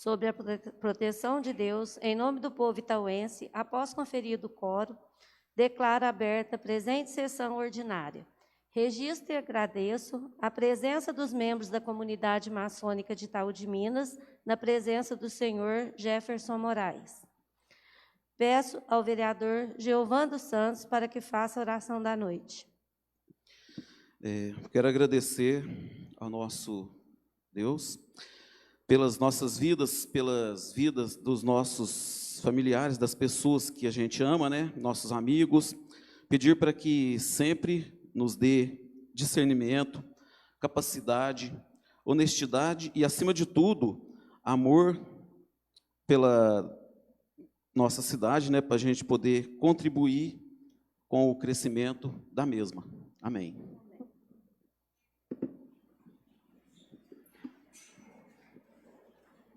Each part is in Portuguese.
sob a proteção de Deus, em nome do povo itauense, após conferido o quórum, declaro aberta a presente sessão ordinária. Registro e agradeço a presença dos membros da comunidade maçônica de Itaú de Minas, na presença do senhor Jefferson Moraes. Peço ao vereador Geovan dos Santos para que faça a oração da noite. Quero agradecer ao nosso Deus pelas nossas vidas, pelas vidas dos nossos familiares, das pessoas que a gente ama, né? Nossos amigos. Pedir para que sempre nos dê discernimento, capacidade, honestidade e, acima de tudo, amor pela nossa cidade, né, para a gente poder contribuir com o crescimento da mesma. Amém.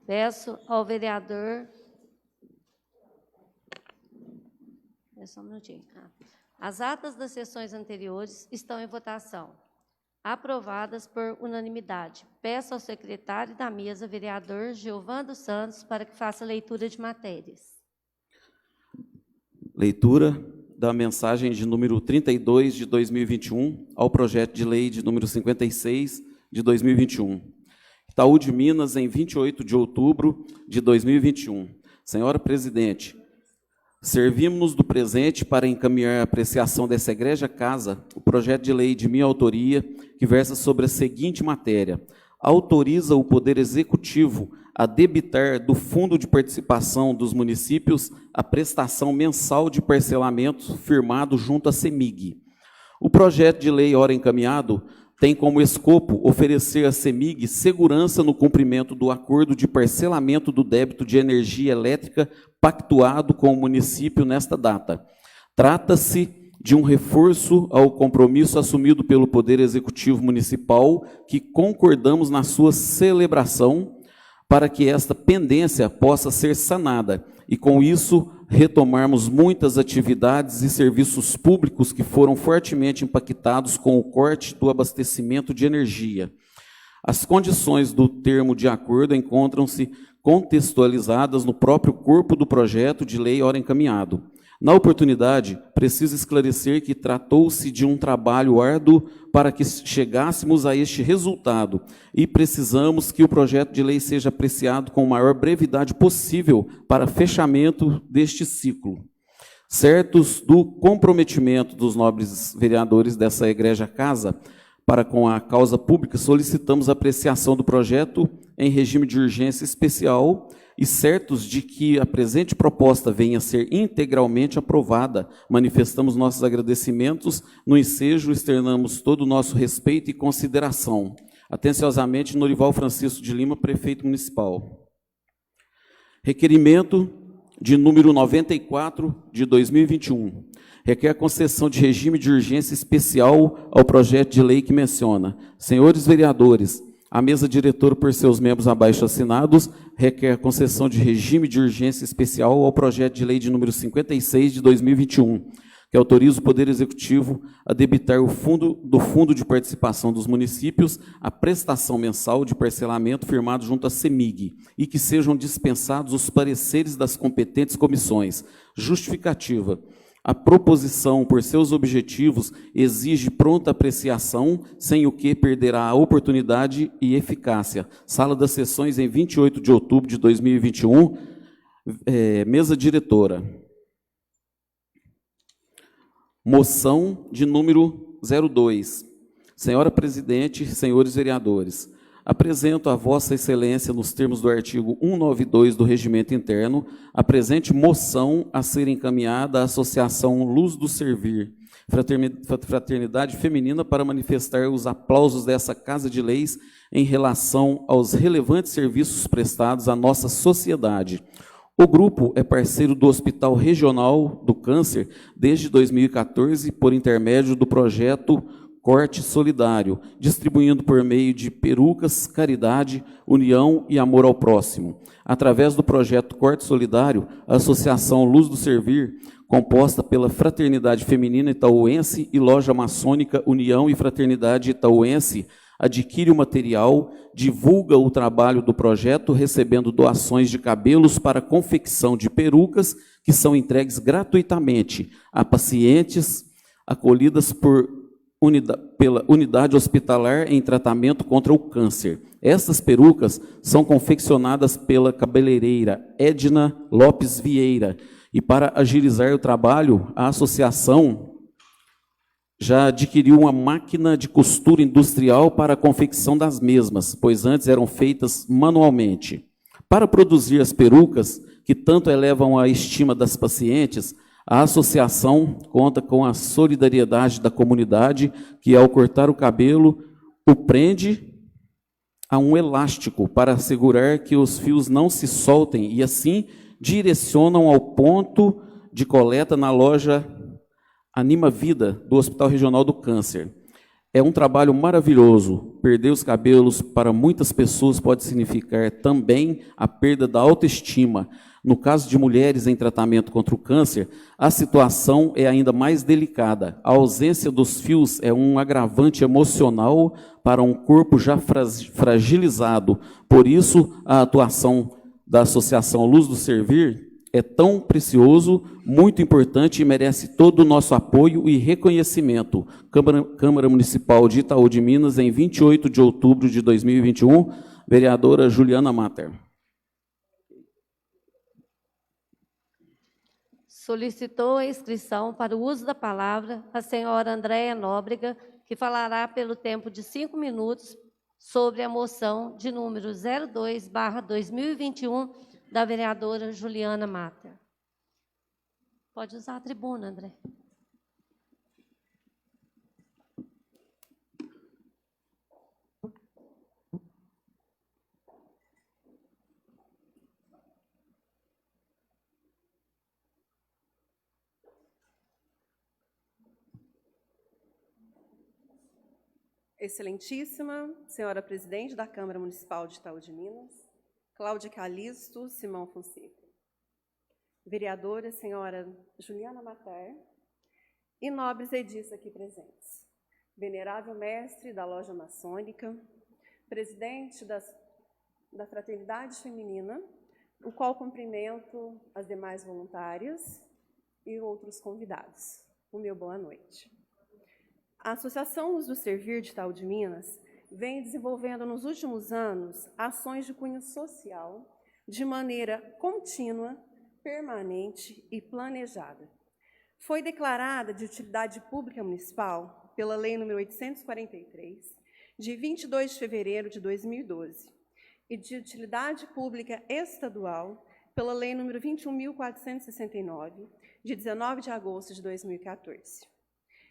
Peço ao vereador... Só um minutinho. As atas das sessões anteriores estão em votação, aprovadas por unanimidade. Peço ao secretário da mesa, vereador Geovan dos Santos, para que faça a leitura de matérias. Leitura da mensagem de número 32 de 2021 ao projeto de lei de número 56 de 2021. Itaú de Minas, em 28 de outubro de 2021. Senhora Presidente, servimos-nos do presente para encaminhar a apreciação dessa egregia casa o projeto de lei de minha autoria, que versa sobre a seguinte matéria: autoriza o Poder Executivo a debitar do Fundo de Participação dos Municípios a prestação mensal de parcelamento firmado junto à CEMIG. O projeto de lei, ora encaminhado, tem como escopo oferecer à CEMIG segurança no cumprimento do acordo de parcelamento do débito de energia elétrica pactuado com o município nesta data. Trata-se de um reforço ao compromisso assumido pelo Poder Executivo Municipal, que concordamos na sua celebração, para que esta pendência possa ser sanada e, com isso, retomarmos muitas atividades e serviços públicos que foram fortemente impactados com o corte do abastecimento de energia. As condições do termo de acordo encontram-se contextualizadas no próprio corpo do projeto de lei ora encaminhado. Na oportunidade, preciso esclarecer que tratou-se de um trabalho árduo para que chegássemos a este resultado e precisamos que o projeto de lei seja apreciado com a maior brevidade possível para fechamento deste ciclo. Certos do comprometimento dos nobres vereadores dessa egregia casa para com a causa pública, solicitamos a apreciação do projeto em regime de urgência especial e certos de que a presente proposta venha a ser integralmente aprovada, manifestamos nossos agradecimentos, no ensejo externamos todo o nosso respeito e consideração. Atenciosamente, Norival Francisco de Lima, prefeito municipal. Requerimento de número 94 de 2021. Requer a concessão de regime de urgência especial ao projeto de lei que menciona. Senhores vereadores, a mesa diretora, por seus membros abaixo assinados, requer a concessão de regime de urgência especial ao projeto de lei de número 56 de 2021, que autoriza o Poder Executivo a debitar do Fundo de Participação dos Municípios a prestação mensal de parcelamento firmado junto à CEMIG e que sejam dispensados os pareceres das competentes comissões. Justificativa. A proposição, por seus objetivos, exige pronta apreciação, sem o que perderá a oportunidade e eficácia. Sala das Sessões, em 28 de outubro de 2021, mesa diretora. Moção de número 02. Senhora Presidente, senhores vereadores, apresento a Vossa Excelência, nos termos do artigo 192 do Regimento Interno, a presente moção a ser encaminhada à Associação Luz do Servir, Fraternidade Feminina, para manifestar os aplausos dessa Casa de Leis em relação aos relevantes serviços prestados à nossa sociedade. O grupo é parceiro do Hospital Regional do Câncer desde 2014, por intermédio do projeto Corte Solidário, distribuindo por meio de perucas, caridade, união e amor ao próximo. Através do projeto Corte Solidário, a Associação Luz do Servir, composta pela Fraternidade Feminina Itauense e Loja Maçônica União e Fraternidade Itauense, adquire o material, divulga o trabalho do projeto, recebendo doações de cabelos para confecção de perucas, que são entregues gratuitamente a pacientes acolhidas pela unidade hospitalar em tratamento contra o câncer. Essas perucas são confeccionadas pela cabeleireira Edna Lopes Vieira. E para agilizar o trabalho, a associação já adquiriu uma máquina de costura industrial para a confecção das mesmas, pois antes eram feitas manualmente. Para produzir as perucas, que tanto elevam a estima das pacientes, a associação conta com a solidariedade da comunidade, que ao cortar o cabelo, o prende a um elástico para assegurar que os fios não se soltem e assim direcionam ao ponto de coleta na loja Anima Vida, do Hospital Regional do Câncer. É um trabalho maravilhoso. Perder os cabelos para muitas pessoas pode significar também a perda da autoestima. No caso de mulheres em tratamento contra o câncer, a situação é ainda mais delicada. A ausência dos fios é um agravante emocional para um corpo já fragilizado. Por isso, a atuação da Associação Luz do Servir é tão precioso, muito importante e merece todo o nosso apoio e reconhecimento. Câmara Municipal de Itaú de Minas, em 28 de outubro de 2021, vereadora Juliana Mater. Solicitou a inscrição para o uso da palavra a senhora Andréia Nóbrega, que falará pelo tempo de 5 minutos sobre a moção de número 02/2021, da vereadora Juliana Mater. Pode usar a tribuna, André. Excelentíssima senhora presidente da Câmara Municipal de Itaú de Minas, Cláudia Calisto Simão Fonseca, vereadora senhora Juliana Mater e nobres edis aqui presentes, venerável mestre da loja maçônica, presidente da Fraternidade Feminina, o qual cumprimento as demais voluntárias e outros convidados. O meu boa noite. A Associação Luz do Servir de Itaú de Minas vem desenvolvendo nos últimos anos ações de cunho social de maneira contínua, permanente e planejada. Foi declarada de utilidade pública municipal pela Lei nº 843, de 22 de fevereiro de 2012, e de utilidade pública estadual pela Lei nº 21.469, de 19 de agosto de 2014.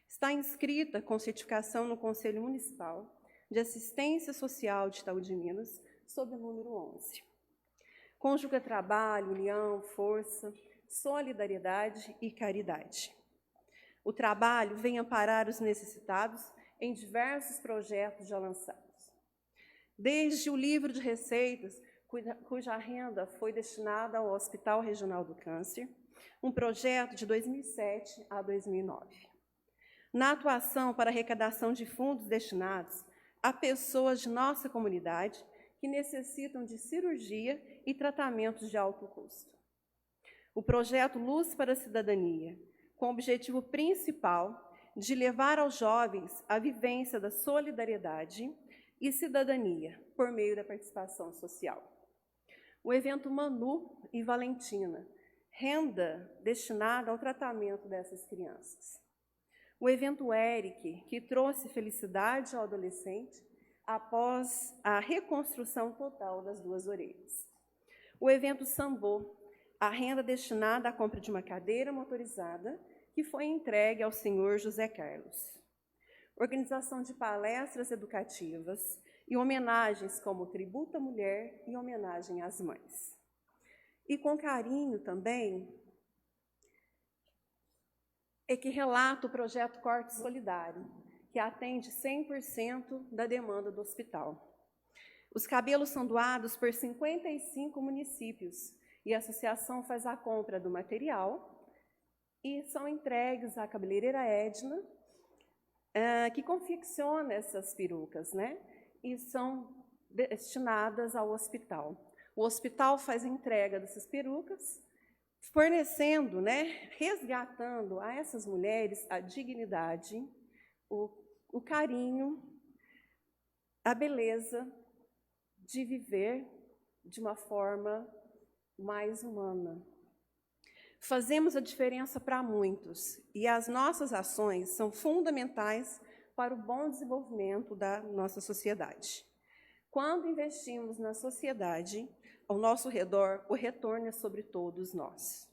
Está inscrita com certificação no Conselho Municipal de Assistência Social de Itaú de Minas, sob o número 11. Conjuga trabalho, união, força, solidariedade e caridade. O trabalho vem amparar os necessitados em diversos projetos já lançados. Desde o livro de receitas, cuja renda foi destinada ao Hospital Regional do Câncer, um projeto de 2007 a 2009. Na atuação para arrecadação de fundos destinados a pessoas de nossa comunidade que necessitam de cirurgia e tratamentos de alto custo. O projeto Luz para a Cidadania, com o objetivo principal de levar aos jovens a vivência da solidariedade e cidadania por meio da participação social. O evento Manu e Valentina, renda destinada ao tratamento dessas crianças. O evento Eric, que trouxe felicidade ao adolescente após a reconstrução total das duas orelhas. O evento Sambô, a renda destinada à compra de uma cadeira motorizada, que foi entregue ao senhor José Carlos. Organização de palestras educativas e homenagens como Tributo à Mulher e homenagem às mães. E com carinho também, é que relata o projeto Corte Solidário, que atende 100% da demanda do hospital. Os cabelos são doados por 55 municípios e a associação faz a compra do material e são entregues à cabeleireira Edna, que confecciona essas perucas, né? e são destinadas ao hospital. O hospital faz a entrega dessas perucas, fornecendo, resgatando a essas mulheres a dignidade, o carinho, a beleza de viver de uma forma mais humana. Fazemos a diferença para muitos e as nossas ações são fundamentais para o bom desenvolvimento da nossa sociedade. Quando investimos na sociedade, ao nosso redor, o retorno é sobre todos nós.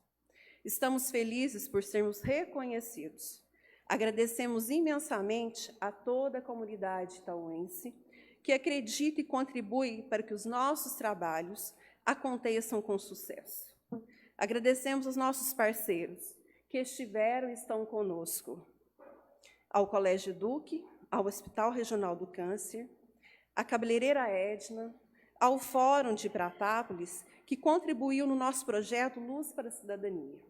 Estamos felizes por sermos reconhecidos. Agradecemos imensamente a toda a comunidade itauense que acredita e contribui para que os nossos trabalhos aconteçam com sucesso. Agradecemos aos nossos parceiros que estiveram e estão conosco, ao Colégio Duque, ao Hospital Regional do Câncer, à Cabeleireira Edna, ao Fórum de Pratápolis, que contribuiu no nosso projeto Luz para a Cidadania.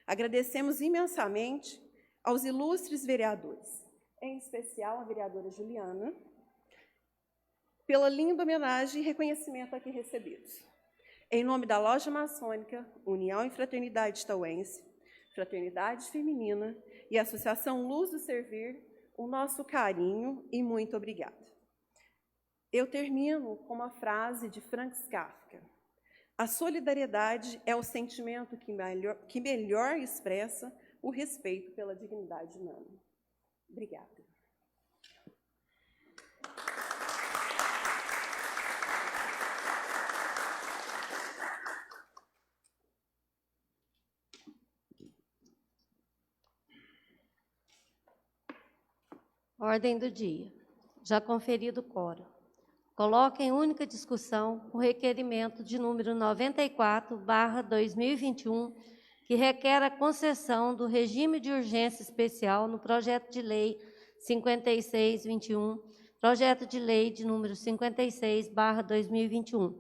Agradecemos imensamente aos ilustres vereadores, em especial a vereadora Juliana, pela linda homenagem e reconhecimento aqui recebidos. Em nome da Loja Maçônica, União e Fraternidade Itauense, Fraternidade Feminina e Associação Luz do Servir, o nosso carinho e muito obrigada. Eu termino com uma frase de Franz Kafka. A solidariedade é o sentimento que melhor expressa o respeito pela dignidade humana. Obrigada. Ordem do dia. Já conferido o quórum. Coloca em única discussão o requerimento de número 94/2021, que requer a concessão do regime de urgência especial no projeto de lei 5621, projeto de lei de número 56/2021.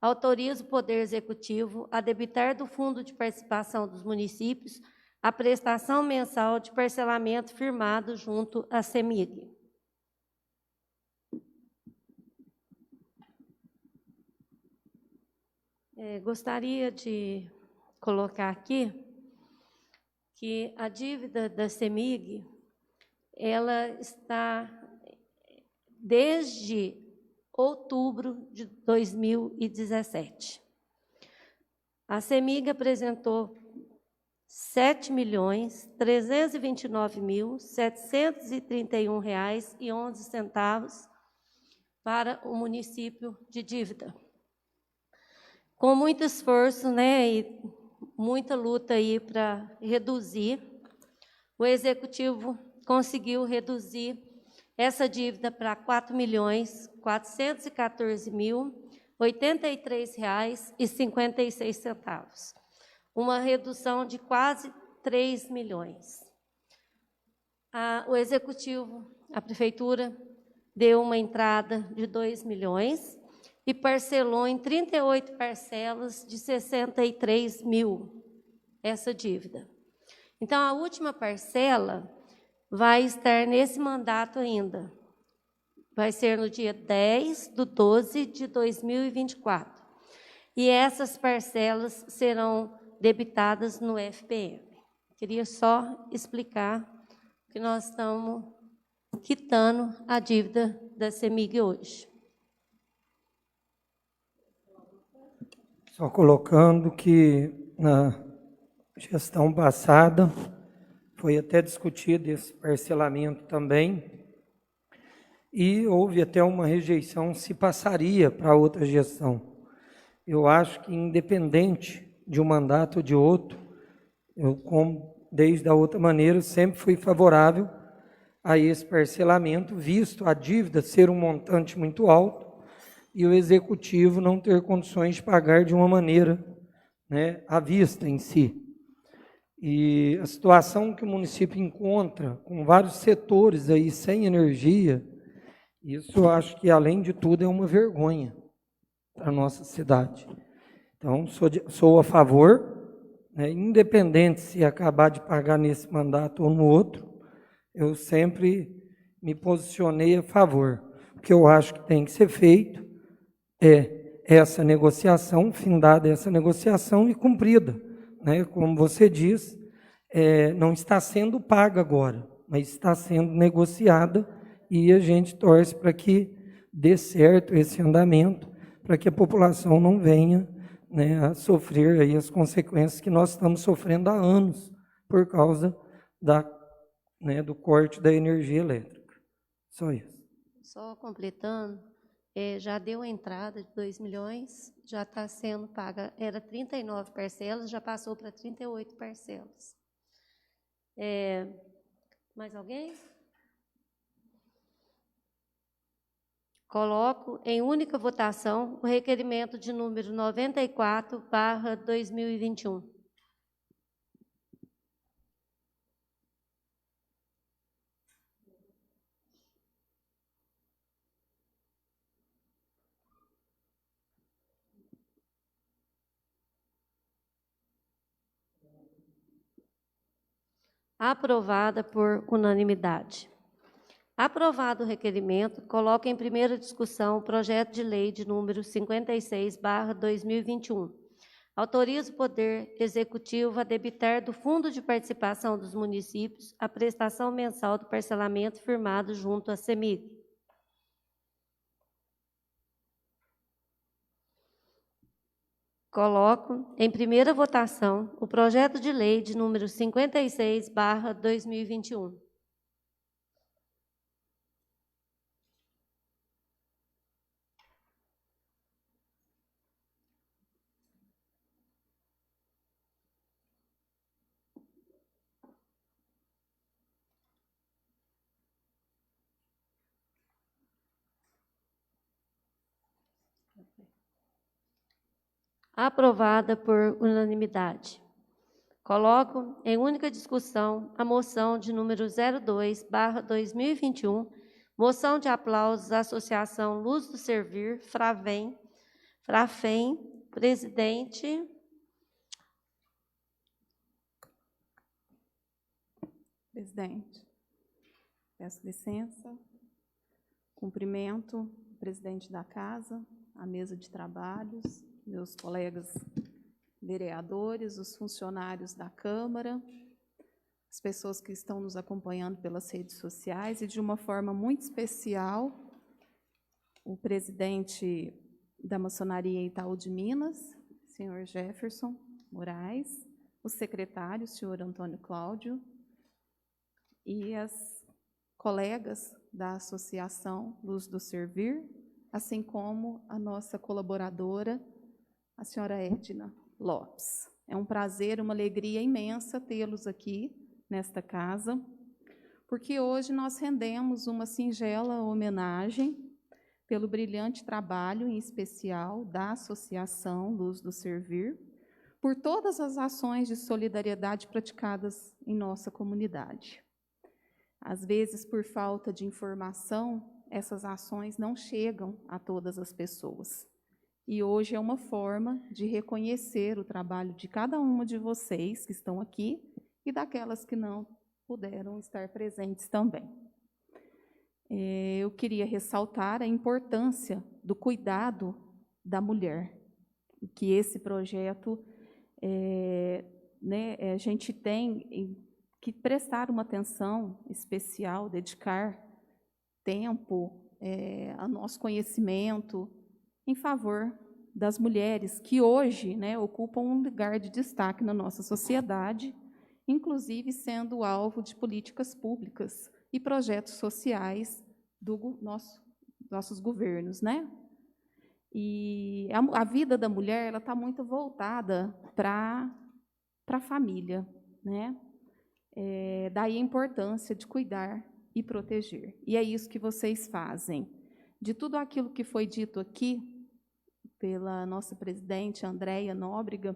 Autoriza o Poder Executivo a debitar do Fundo de Participação dos Municípios a prestação mensal de parcelamento firmado junto à CEMIG. Gostaria de colocar aqui que a dívida da CEMIG, ela está desde outubro de 2017. A CEMIG apresentou R$ 7.329.731,11 para o município de dívida. Com muito esforço, e muita luta aí para reduzir, o Executivo conseguiu reduzir essa dívida para R$ 4.414.083,56, uma redução de quase 3 milhões. O Executivo, a Prefeitura, deu uma entrada de 2 milhões e parcelou em 38 parcelas de 63 mil essa dívida. Então, a última parcela vai estar nesse mandato ainda. Vai ser no dia 10/12/2024. E essas parcelas serão debitadas no FPM. Queria só explicar que nós estamos quitando a dívida da CEMIG hoje. Só colocando que na gestão passada foi até discutido esse parcelamento também e houve até uma rejeição se passaria para outra gestão. Eu acho que independente de um mandato ou de outro, eu, como desde a outra maneira, sempre fui favorável a esse parcelamento, visto a dívida ser um montante muito alto e o Executivo não ter condições de pagar de uma maneira, à vista em si. E a situação que o município encontra, com vários setores aí sem energia, isso eu acho que, além de tudo, é uma vergonha para a nossa cidade. Então, sou a favor, independente se acabar de pagar nesse mandato ou no outro, eu sempre me posicionei a favor. que eu acho que tem que ser feito é essa negociação, findada essa negociação e cumprida, né? Como você diz, não está sendo paga agora, mas está sendo negociada e a gente torce para que dê certo esse andamento, para que a população não venha, né, a sofrer aí as consequências que nós estamos sofrendo há anos por causa do corte da energia elétrica. Só isso. Só completando, já deu a entrada de 2 milhões, já está sendo paga, era 39 parcelas, já passou para 38 parcelas. Mais alguém? Coloco em única votação o requerimento de número 94/2021. Aprovada por unanimidade. Aprovado o requerimento, coloco em primeira discussão o projeto de lei de número 56/2021. Autoriza o Poder Executivo a debitar do Fundo de Participação dos Municípios a prestação mensal do parcelamento firmado junto à CEMIG. Coloco em primeira votação o projeto de lei de número 56/2021. Aprovada por unanimidade. Coloco em única discussão a moção de número 02/2021, moção de aplausos à Associação Luz do Servir, Frafem, presidente. Presidente, peço licença, cumprimento o presidente da casa, a mesa de trabalhos, meus colegas vereadores, os funcionários da Câmara, as pessoas que estão nos acompanhando pelas redes sociais e, de uma forma muito especial, o presidente da Maçonaria Itaú de Minas, senhor Jefferson Moraes, o secretário, senhor Antônio Cláudio, e as colegas da Associação Luz do Servir, assim como a nossa colaboradora, a senhora Edna Lopes. É um prazer, uma alegria imensa tê-los aqui nesta casa, porque hoje nós rendemos uma singela homenagem pelo brilhante trabalho, em especial, da Associação Luz do Servir, por todas as ações de solidariedade praticadas em nossa comunidade. Às vezes, por falta de informação, essas ações não chegam a todas as pessoas. E hoje é uma forma de reconhecer o trabalho de cada uma de vocês que estão aqui e daquelas que não puderam estar presentes também. Eu queria ressaltar a importância do cuidado da mulher, que esse projeto, a gente tem que prestar uma atenção especial, dedicar tempo, ao nosso conhecimento, em favor das mulheres que hoje ocupam um lugar de destaque na nossa sociedade, inclusive sendo alvo de políticas públicas e projetos sociais dos nossos governos. E a vida da mulher está muito voltada para a família. Daí a importância de cuidar e proteger. E é isso que vocês fazem. De tudo aquilo que foi dito aqui, pela nossa presidente, Andréia Nóbrega,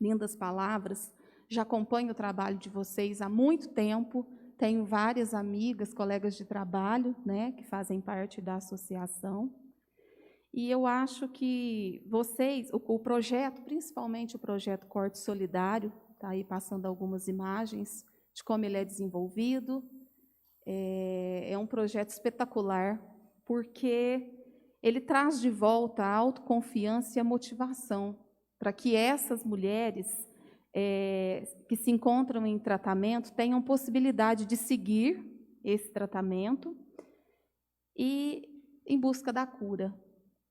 lindas palavras, já acompanho o trabalho de vocês há muito tempo, tenho várias amigas, colegas de trabalho, que fazem parte da associação, e eu acho que vocês, o projeto, principalmente o projeto Corte Solidário, está aí passando algumas imagens de como ele é desenvolvido, é um projeto espetacular, porque ele traz de volta a autoconfiança e a motivação para que essas mulheres que se encontram em tratamento tenham possibilidade de seguir esse tratamento e em busca da cura,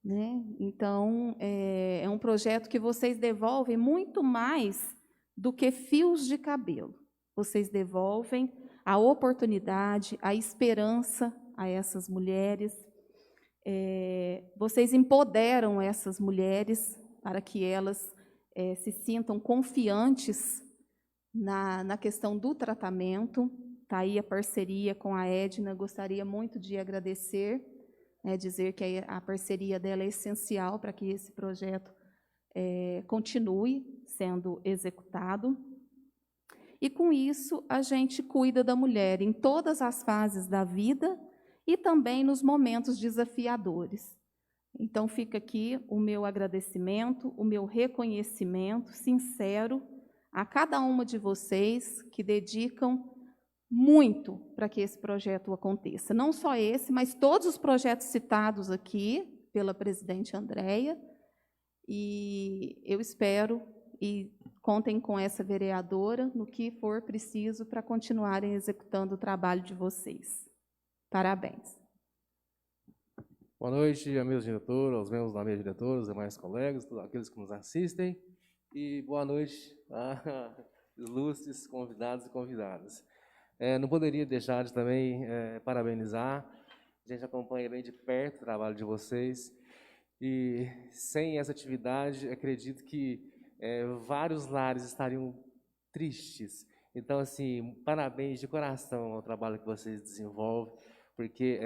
né? Então, é um projeto que vocês devolvem muito mais do que fios de cabelo. Vocês devolvem a oportunidade, a esperança a essas mulheres. Vocês empoderam essas mulheres para que elas se sintam confiantes na questão do tratamento. Está aí a parceria com a Edna, gostaria muito de agradecer, dizer que a parceria dela é essencial para que esse projeto continue sendo executado. E, com isso, a gente cuida da mulher em todas as fases da vida e também nos momentos desafiadores. Então, fica aqui o meu agradecimento, o meu reconhecimento sincero a cada uma de vocês que dedicam muito para que esse projeto aconteça. Não só esse, mas todos os projetos citados aqui pela presidente Andréia. E eu espero e contem com essa vereadora no que for preciso para continuarem executando o trabalho de vocês. Parabéns. Boa noite, a mesa diretora, aos membros da mesa diretora, os demais colegas, todos aqueles que nos assistem. E boa noite a ilustres convidados e convidadas. Não poderia deixar de também parabenizar. A gente acompanha bem de perto o trabalho de vocês. E sem essa atividade, acredito que vários lares estariam tristes. Então, assim, parabéns de coração ao trabalho que vocês desenvolvem, porque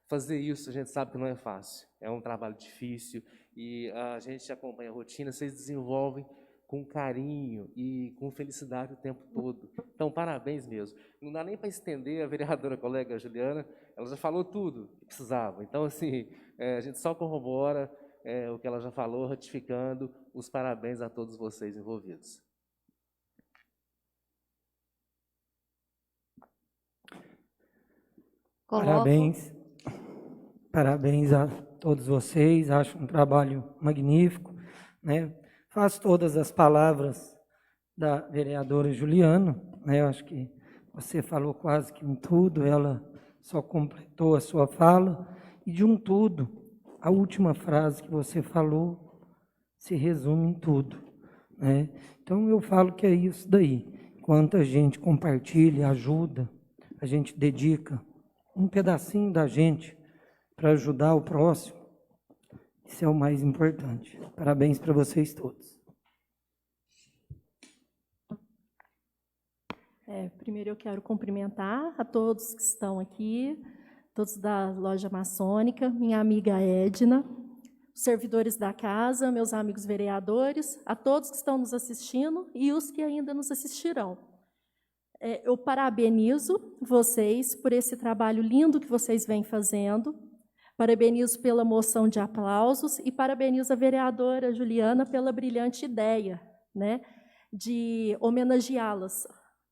fazer isso a gente sabe que não é fácil, é um trabalho difícil e a gente acompanha a rotina, vocês desenvolvem com carinho e com felicidade o tempo todo. Então, parabéns mesmo. Não dá nem para estender, a vereadora colega Juliana, ela já falou tudo que precisava. Então, assim, a gente só corrobora o que ela já falou, ratificando os parabéns a todos vocês envolvidos. Parabéns a todos vocês, acho um trabalho magnífico, né? Faço todas as palavras da vereadora Juliana, né? Eu acho que você falou quase que em tudo, ela só completou a sua fala, e de um tudo, a última frase que você falou se resume em tudo, né? Então eu falo que é isso daí, enquanto a gente compartilha, ajuda, a gente dedica um pedacinho da gente para ajudar o próximo, isso é o mais importante. Parabéns para vocês todos. Primeiro eu quero cumprimentar a todos que estão aqui, todos da Loja Maçônica, minha amiga Edna, os servidores da casa, meus amigos vereadores, a todos que estão nos assistindo e os que ainda nos assistirão. Eu parabenizo vocês por esse trabalho lindo que vocês vêm fazendo, parabenizo pela moção de aplausos e parabenizo a vereadora Juliana pela brilhante ideia, né, de homenageá-las.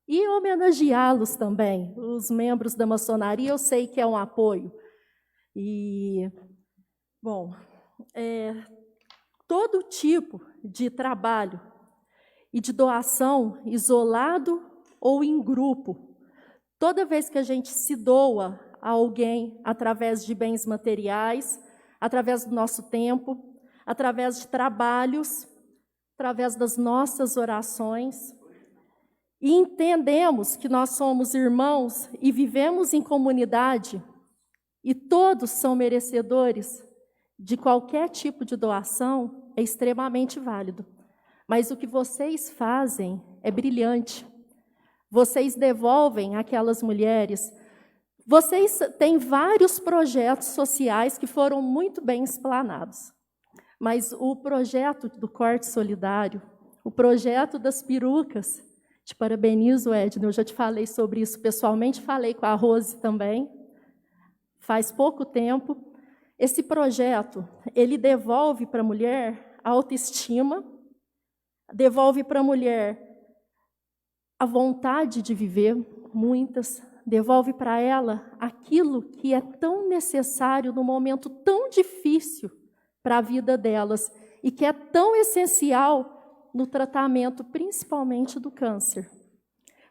E homenageá-los também, os membros da maçonaria, eu sei que é um apoio. E, bom, todo tipo de trabalho e de doação, isolado ou em grupo, toda vez que a gente se doa a alguém através de bens materiais, através do nosso tempo, através de trabalhos, através das nossas orações, e entendemos que nós somos irmãos e vivemos em comunidade, e todos são merecedores de qualquer tipo de doação, é extremamente válido. Mas o que vocês fazem é brilhante. Vocês devolvem àquelas mulheres. Vocês têm vários projetos sociais que foram muito bem explanados. Mas o projeto do corte solidário, o projeto das perucas, te parabenizo, Edna, eu já te falei sobre isso pessoalmente, falei com a Rose também, faz pouco tempo. Esse projeto, ele devolve para a mulher a autoestima, devolve para a mulher a vontade de viver. Muitas devolve para ela aquilo que é tão necessário no momento tão difícil para a vida delas e que é tão essencial no tratamento, principalmente do câncer.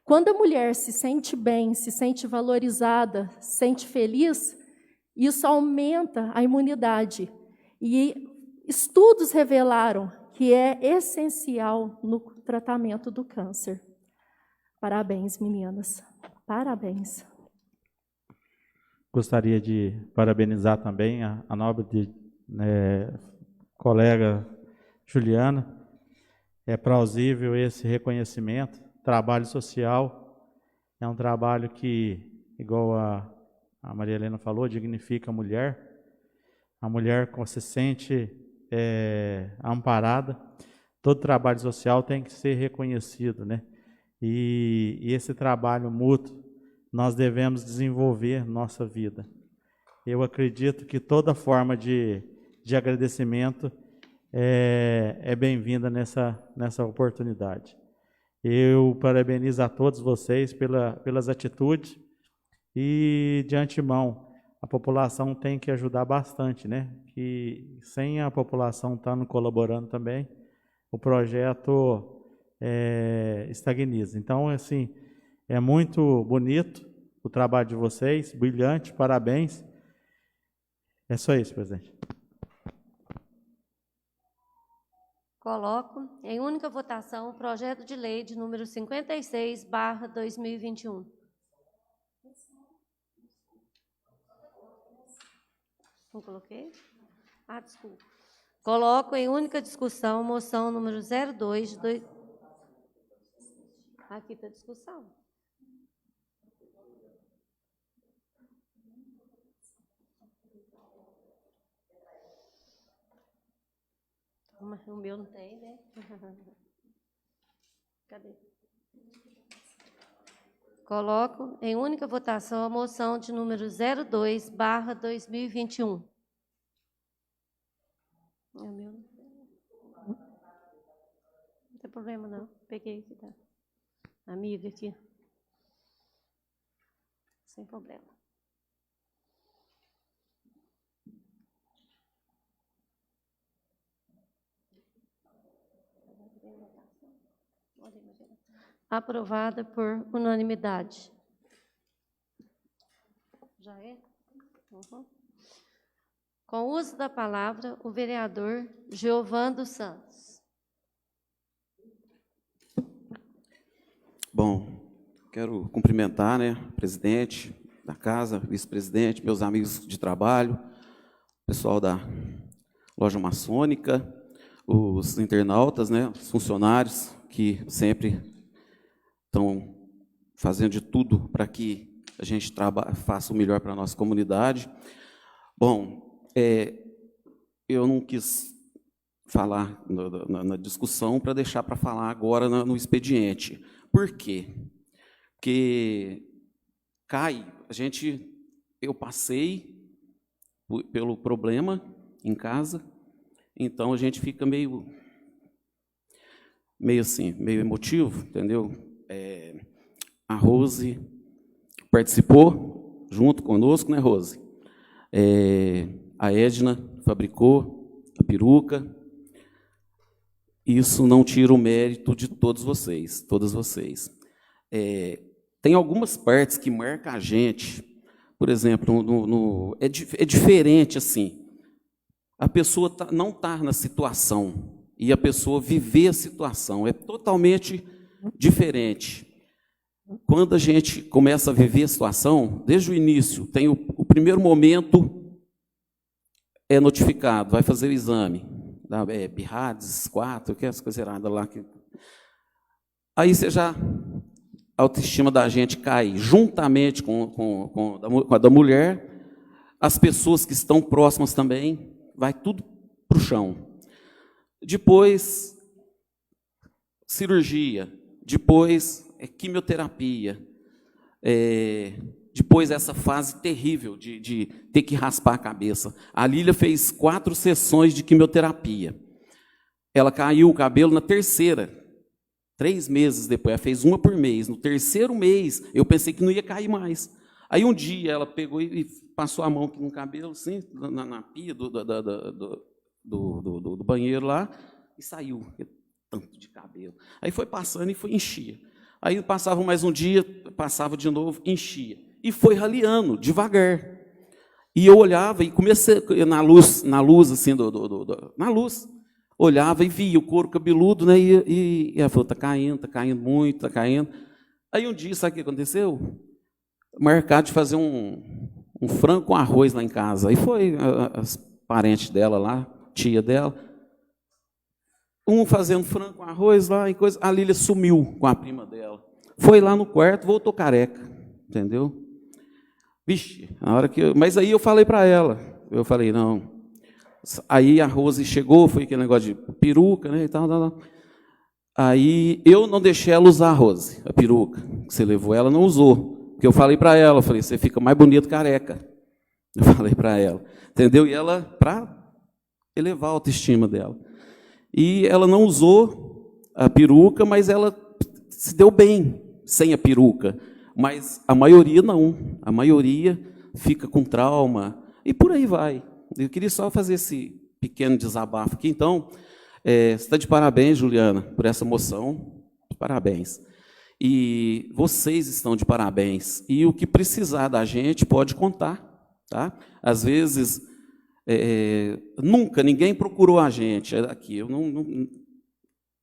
Quando a mulher se sente bem, se sente valorizada, se sente feliz, isso aumenta a imunidade. E estudos revelaram que é essencial no tratamento do câncer. Parabéns, meninas. Parabéns. Gostaria de parabenizar também a nobre colega Juliana. É plausível esse reconhecimento. Trabalho social é um trabalho que, igual a Maria Helena falou, dignifica a mulher. A mulher se sente amparada. Todo trabalho social tem que ser reconhecido, né? E esse trabalho mútuo nós devemos desenvolver nossa vida. Eu acredito que toda forma de agradecimento é bem-vinda nessa oportunidade. Eu parabenizo a todos vocês pelas atitudes e, de antemão, a população tem que ajudar bastante, né? Que sem a população estando colaborando também, o projeto estagniza. Então, assim, é muito bonito o trabalho de vocês, brilhante, parabéns. É só isso, presidente. Coloco em única votação o projeto de lei de número 56/2021. Não coloquei? Ah, desculpa. Coloco em única discussão moção número 02 de 2. Aqui está a discussão. O meu não tem, né? Cadê? Coloco em única votação a moção de número 02/2021. O meu não tem. Não tem problema, não. Peguei aqui, tá? Amiga aqui. Sem problema. Aprovada por unanimidade. Já é? Uhum. Com o uso da palavra, o vereador Giovan dos Santos. Bom, quero cumprimentar, né, o presidente da casa, vice-presidente, meus amigos de trabalho, pessoal da loja maçônica, os internautas, né, os funcionários que sempre estão fazendo de tudo para que a gente faça o melhor para a nossa comunidade. Bom, eu não quis falar na discussão para deixar para falar agora no expediente. Por quê? Porque eu passei pelo problema em casa, então a gente fica meio assim, meio emotivo, entendeu? A Rose participou junto conosco, né, Rose? A Edna fabricou a peruca. Isso não tira o mérito de todos vocês, todas vocês. Tem algumas partes que marcam a gente. Por exemplo, é diferente assim. A pessoa não está na situação e a pessoa viver a situação. É totalmente diferente. Quando a gente começa a viver a situação, desde o início, tem o primeiro momento, é notificado, vai fazer o exame, BIRADS 4, que é essa coisa errada lá. Aí a autoestima da gente cai, juntamente com a da mulher, as pessoas que estão próximas também, vai tudo para o chão. Depois, cirurgia, depois quimioterapia, depois essa fase terrível de ter que raspar a cabeça. A Lília fez 4 sessões de quimioterapia. Ela caiu o cabelo na terceira. 3 meses depois, ela fez uma por mês. No 3º mês, eu pensei que não ia cair mais. Aí um dia ela pegou e passou a mão aqui no cabelo, assim, na pia do banheiro lá, e saiu tanto de cabelo. Aí foi passando e enchia. Aí passava mais um dia, passava de novo, enchia. E foi raleando, devagar. E eu olhava e comecei, na luz assim, na luz, olhava e via o couro cabeludo, né? E ela falou, está caindo muito, está caindo. Aí um dia, sabe o que aconteceu? Marcar de fazer um frango com arroz lá em casa. Aí foi as parentes dela lá, tia dela, fazendo frango com arroz lá e coisa. A Lília sumiu com a prima dela. Foi lá no quarto, voltou careca, entendeu? Vixe, na hora que mas aí eu falei para ela, eu falei, não. Aí a Rose chegou, foi aquele negócio de peruca, né, e tal. Aí eu não deixei ela usar a Rose, a peruca que você levou, ela não usou. Porque eu falei para ela, eu falei, você fica mais bonito careca. Eu falei para ela, entendeu? E ela, para elevar a autoestima dela. E ela não usou a peruca, mas ela se deu bem sem a peruca. Mas a maioria não. A maioria fica com trauma e por aí vai. Eu queria só fazer esse pequeno desabafo aqui. Então, você está de parabéns, Juliana, por essa moção. Parabéns. E vocês estão de parabéns. E o que precisar da gente pode contar. Tá? Às vezes, nunca ninguém procurou a gente. Aqui, eu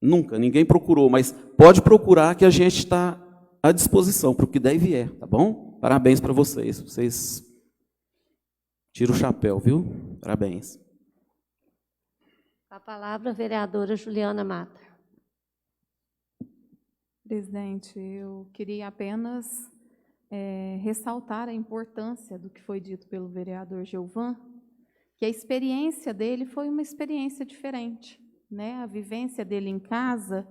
nunca ninguém procurou, mas pode procurar que a gente está à disposição para o que der e vier, tá bom? Parabéns para vocês. Vocês tiram o chapéu, viu? Parabéns. A palavra, a vereadora Juliana Mata. Presidente, eu queria apenas ressaltar a importância do que foi dito pelo vereador Gilvan, que a experiência dele foi uma experiência diferente, né? A vivência dele em casa,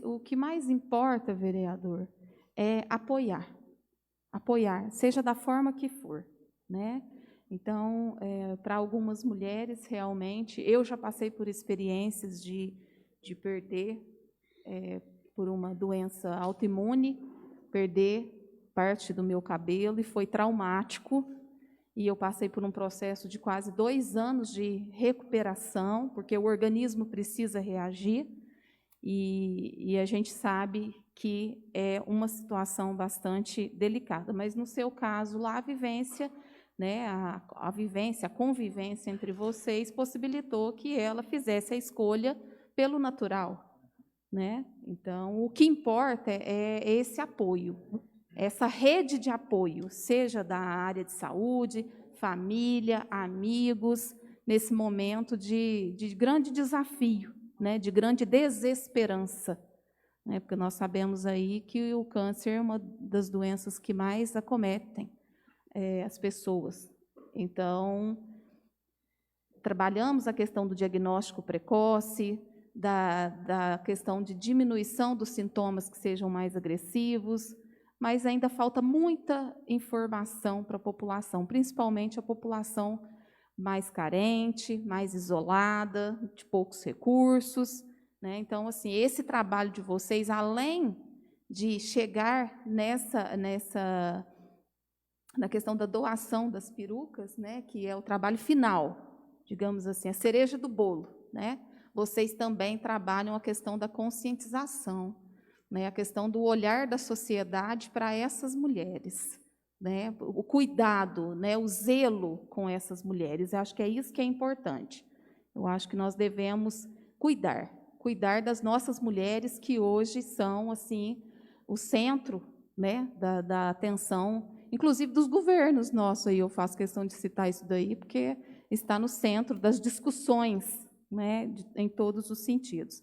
o que mais importa, vereador, é apoiar, seja da forma que for, né? Então, para algumas mulheres, realmente, eu já passei por experiências de perder, por uma doença autoimune, perder parte do meu cabelo, e foi traumático, e eu passei por um processo de quase 2 anos de recuperação, porque o organismo precisa reagir, e a gente sabe que é uma situação bastante delicada. Mas, no seu caso, lá a vivência, né, a convivência entre vocês possibilitou que ela fizesse a escolha pelo natural, né? Então, o que importa é esse apoio, essa rede de apoio, seja da área de saúde, família, amigos, nesse momento de grande desafio, né, de grande desesperança, né, porque nós sabemos aí que o câncer é uma das doenças que mais acometem as pessoas. Então, trabalhamos a questão do diagnóstico precoce, da questão de diminuição dos sintomas que sejam mais agressivos, mas ainda falta muita informação para a população, principalmente a população mais carente, mais isolada, de poucos recursos, né? Então, assim, esse trabalho de vocês, além de chegar na questão da doação das perucas, né, que é o trabalho final, digamos assim, a cereja do bolo, né? Vocês também trabalham a questão da conscientização, né, a questão do olhar da sociedade para essas mulheres, né, o cuidado, né, o zelo com essas mulheres. Eu acho que é isso que é importante. Eu acho que nós devemos cuidar das nossas mulheres, que hoje são, assim, o centro, né, da atenção, inclusive dos governos nossos. Aí eu faço questão de citar isso daí, porque está no centro das discussões, né, em todos os sentidos.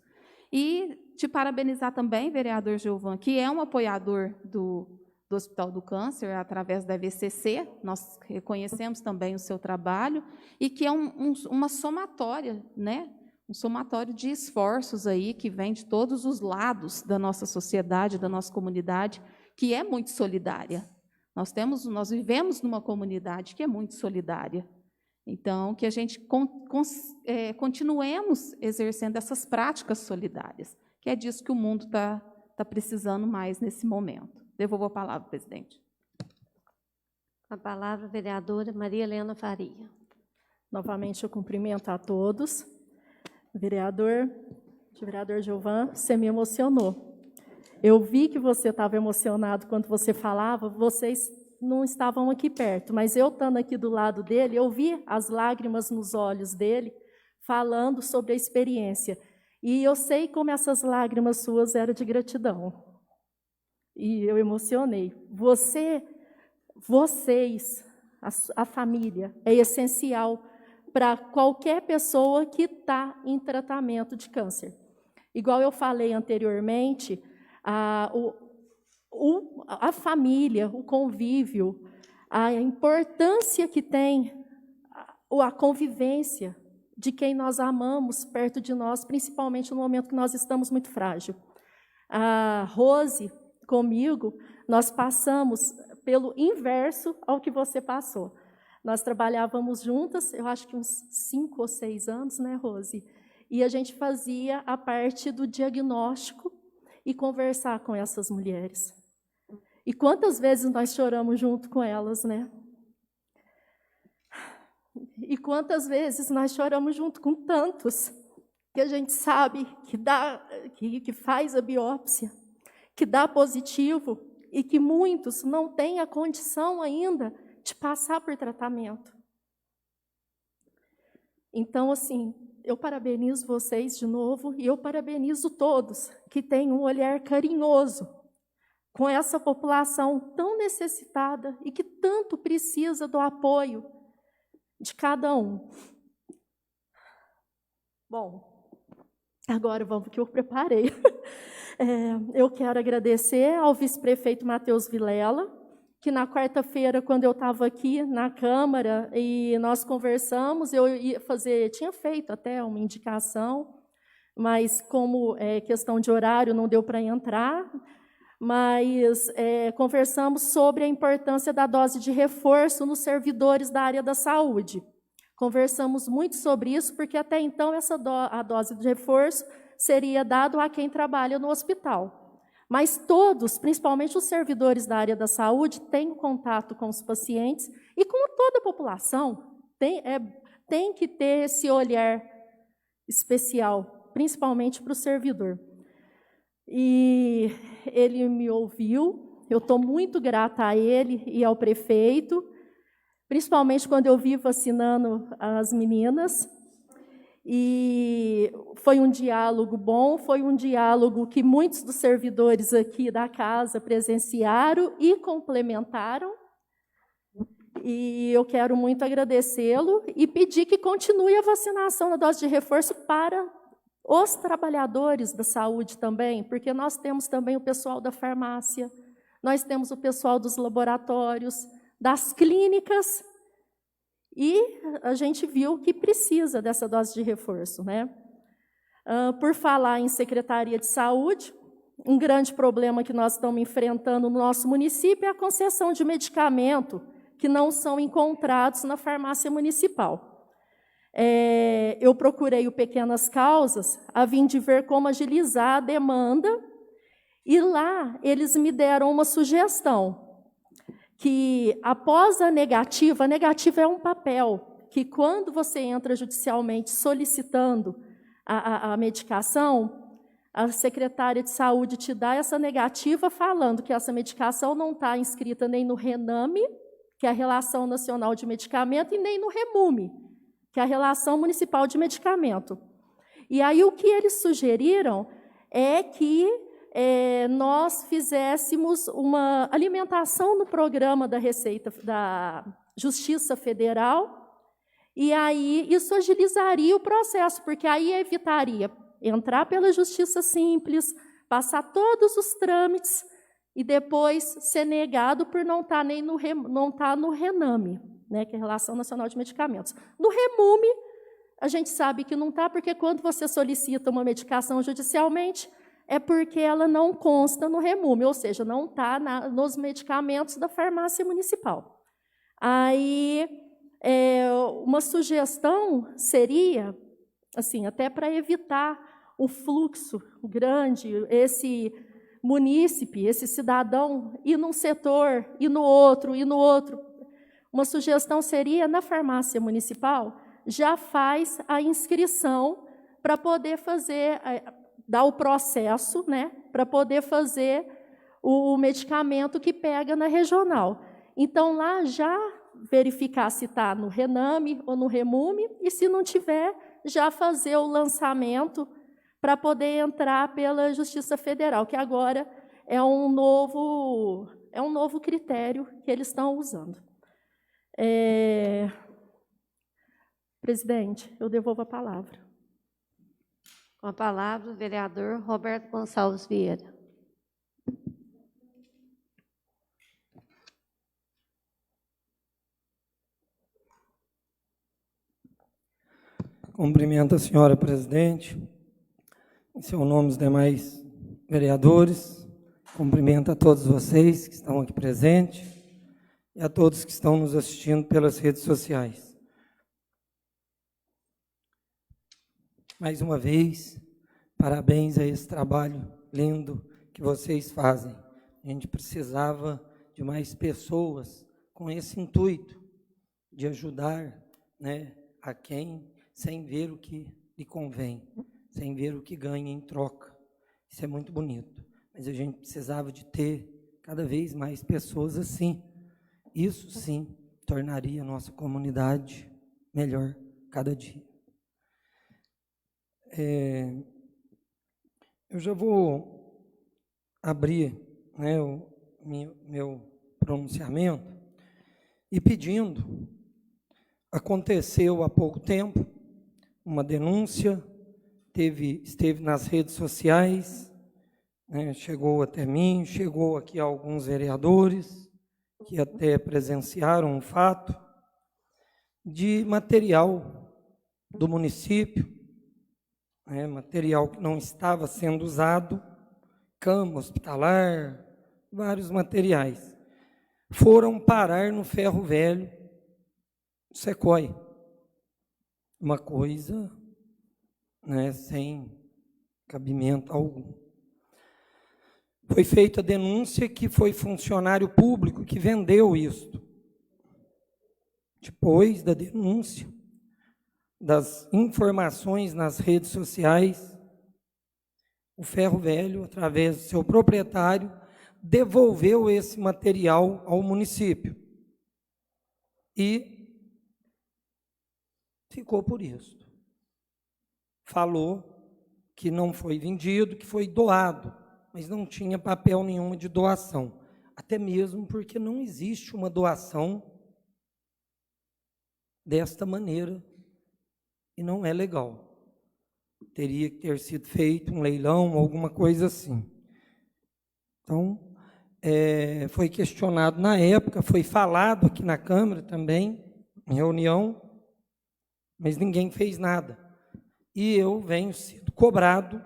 E te parabenizar também, vereador Gilvan, que é um apoiador do Hospital do Câncer, através da VCC, nós reconhecemos também o seu trabalho, e que é uma somatória, né, um somatório de esforços aí, que vem de todos os lados da nossa sociedade, da nossa comunidade, que é muito solidária. Nós vivemos numa comunidade que é muito solidária. Então, que a gente continuemos exercendo essas práticas solidárias, que é disso que o mundo está precisando mais nesse momento. Devolvo a palavra, presidente. A palavra, vereadora Maria Helena Faria. Novamente, eu cumprimento a todos. Vereador Gilvan, você me emocionou. Eu vi que você estava emocionado quando você falava, vocês não estavam aqui perto, mas eu estando aqui do lado dele, eu vi as lágrimas nos olhos dele, falando sobre a experiência. E eu sei como essas lágrimas suas eram de gratidão. E eu emocionei. Vocês, a família, é essencial para qualquer pessoa que está em tratamento de câncer. Igual eu falei anteriormente, a família, o convívio, a importância que tem a convivência de quem nós amamos perto de nós, principalmente no momento que nós estamos muito frágil. A Rose, comigo, nós passamos pelo inverso ao que você passou. Nós trabalhávamos juntas, eu acho que uns 5 ou 6 anos, né, Rose? E a gente fazia a parte do diagnóstico e conversar com essas mulheres. E quantas vezes nós choramos junto com elas, né? E quantas vezes nós choramos junto com tantos que a gente sabe que faz a biópsia, que dá positivo e que muitos não têm a condição ainda de passar por tratamento. Então, assim, eu parabenizo vocês de novo e eu parabenizo todos que têm um olhar carinhoso com essa população tão necessitada e que tanto precisa do apoio de cada um. Bom, agora vamos que eu preparei. Eu quero agradecer ao vice-prefeito Matheus Vilela, que na quarta-feira, quando eu estava aqui na Câmara e nós conversamos, tinha feito até uma indicação, mas como é questão de horário, não deu para entrar, mas conversamos sobre a importância da dose de reforço nos servidores da área da saúde. Conversamos muito sobre isso, porque até então a dose de reforço seria dado a quem trabalha no hospital. Mas todos, principalmente os servidores da área da saúde, têm contato com os pacientes e com toda a população. Tem que ter esse olhar especial, principalmente para o servidor. E ele me ouviu, eu estou muito grata a ele e ao prefeito, principalmente quando eu vi vacinando as meninas. E foi um diálogo bom, foi um diálogo que muitos dos servidores aqui da casa presenciaram e complementaram. E eu quero muito agradecê-lo e pedir que continue a vacinação da dose de reforço para os trabalhadores da saúde também, porque nós temos também o pessoal da farmácia, nós temos o pessoal dos laboratórios, das clínicas, e a gente viu que precisa dessa dose de reforço, né? Por falar em Secretaria de Saúde, um grande problema que nós estamos enfrentando no nosso município é a concessão de medicamento que não são encontrados na farmácia municipal. Eu procurei o Pequenas Causas a fim de ver como agilizar a demanda, e lá eles me deram uma sugestão, que após a negativa é um papel, que quando você entra judicialmente solicitando a medicação, a secretária de saúde te dá essa negativa falando que essa medicação não está inscrita nem no RENAME, que é a Relação Nacional de Medicamento, e nem no REMUME, que é a Relação Municipal de Medicamento. E aí o que eles sugeriram é que nós fizéssemos uma alimentação no programa da Receita da Justiça Federal, e aí isso agilizaria o processo, porque aí evitaria entrar pela Justiça Simples, passar todos os trâmites e depois ser negado por não estar no RENAME, né, que é a Relação Nacional de Medicamentos. No REMUME, a gente sabe que não está, porque quando você solicita uma medicação judicialmente, é porque ela não consta no REMUME, ou seja, não está nos medicamentos da farmácia municipal. Aí, uma sugestão seria, assim, até para evitar um fluxo grande, esse munícipe, esse cidadão, ir num setor, ir no outro, ir no outro. Uma sugestão seria, na farmácia municipal, já faz a inscrição para poder fazer, dar o processo, né, para poder fazer o medicamento que pega na regional. Então, lá já verificar se está no Rename ou no Remume, e se não tiver, já fazer o lançamento para poder entrar pela Justiça Federal, que agora é um novo critério que eles estão usando. Presidente, eu devolvo a palavra. Com a palavra, o vereador Roberto Gonçalves Vieira. Cumprimento a senhora presidente, em seu nome os demais vereadores, cumprimento a todos vocês que estão aqui presentes e a todos que estão nos assistindo pelas redes sociais. Mais uma vez, parabéns a esse trabalho lindo que vocês fazem. A gente precisava de mais pessoas com esse intuito de ajudar, né, a quem, sem ver o que lhe convém, sem ver o que ganha em troca. Isso é muito bonito, mas a gente precisava de ter cada vez mais pessoas assim. Isso, sim, tornaria a nossa comunidade melhor cada dia. Eu já vou abrir, né, o meu pronunciamento e pedindo, aconteceu há pouco tempo uma denúncia, esteve nas redes sociais, né, chegou até mim, chegou aqui a alguns vereadores que até presenciaram um fato de material do município, material que não estava sendo usado, cama hospitalar, vários materiais, foram parar no ferro velho, Secói. Uma coisa, né, sem cabimento algum. Foi feita a denúncia que foi funcionário público que vendeu isto. Depois da denúncia, das informações nas redes sociais, o ferro velho, através do seu proprietário, devolveu esse material ao município. E ficou por isso. Falou que não foi vendido, que foi doado, mas não tinha papel nenhum de doação. Até mesmo porque não existe uma doação desta maneira e não é legal. Teria que ter sido feito um leilão, alguma coisa assim. Então, foi questionado na época, foi falado aqui na Câmara também, em reunião, mas ninguém fez nada. E eu venho sendo cobrado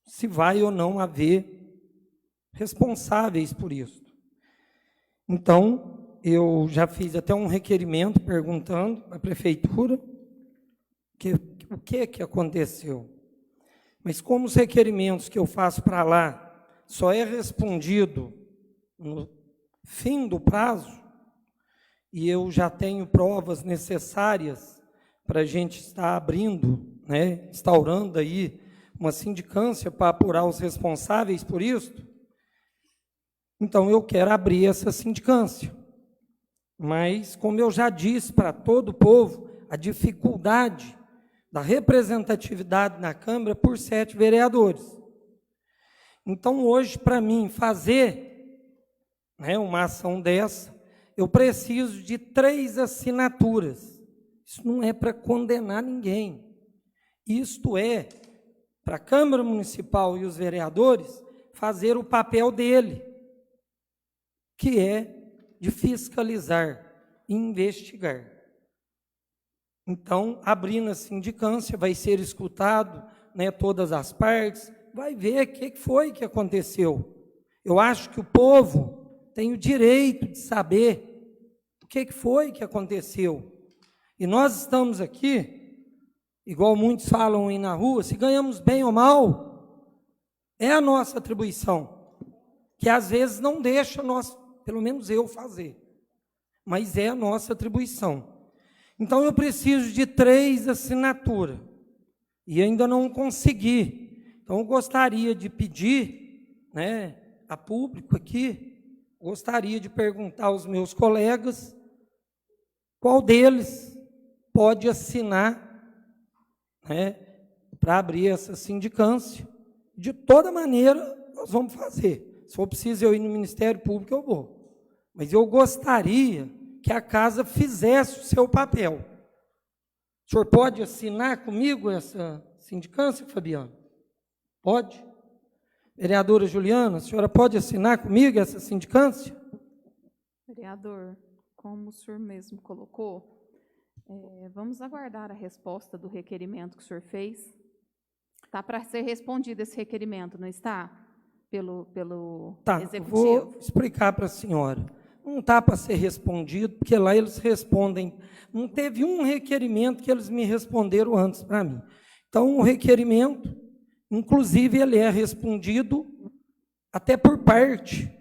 se vai ou não haver responsáveis por isso. Então, eu já fiz até um requerimento perguntando à prefeitura o que aconteceu. Mas como os requerimentos que eu faço para lá só é respondido no fim do prazo, e eu já tenho provas necessárias para a gente estar abrindo, né, instaurando aí uma sindicância para apurar os responsáveis por isso, então eu quero abrir essa sindicância. Mas, como eu já disse para todo o povo, a dificuldade da representatividade na Câmara por 7 vereadores. Então, hoje, para mim, fazer, né, uma ação dessa, eu preciso de 3 assinaturas. Isso não é para condenar ninguém. Isto é para a Câmara Municipal e os vereadores fazer o papel dele, que é de fiscalizar e investigar. Então, abrindo a sindicância, vai ser escutado, né, todas as partes, vai ver o que foi que aconteceu. Eu acho que o povo tem o direito de saber o que foi que aconteceu. E nós estamos aqui igual muitos falam aí na rua, se ganhamos bem ou mal, é a nossa atribuição, que às vezes não deixa nós, pelo menos eu, fazer, mas é a nossa atribuição. Então eu preciso de 3 assinaturas, e ainda não consegui. Então eu gostaria de pedir, né, a público aqui, gostaria de perguntar aos meus colegas, qual deles pode assinar, né, para abrir essa sindicância. De toda maneira, nós vamos fazer. Se for preciso eu ir no Ministério Público, eu vou. Mas eu gostaria que a casa fizesse o seu papel. O senhor pode assinar comigo essa sindicância, Fabiano? Pode? Vereadora Juliana, a senhora pode assinar comigo essa sindicância? Vereador, como o senhor mesmo colocou, vamos aguardar a resposta do requerimento que o senhor fez. Está para ser respondido esse requerimento, não está? Pelo Executivo. Vou explicar para a senhora. Não está para ser respondido, porque lá eles respondem. Não teve um requerimento que eles me responderam antes para mim. Então, o requerimento, inclusive, ele é respondido até por parte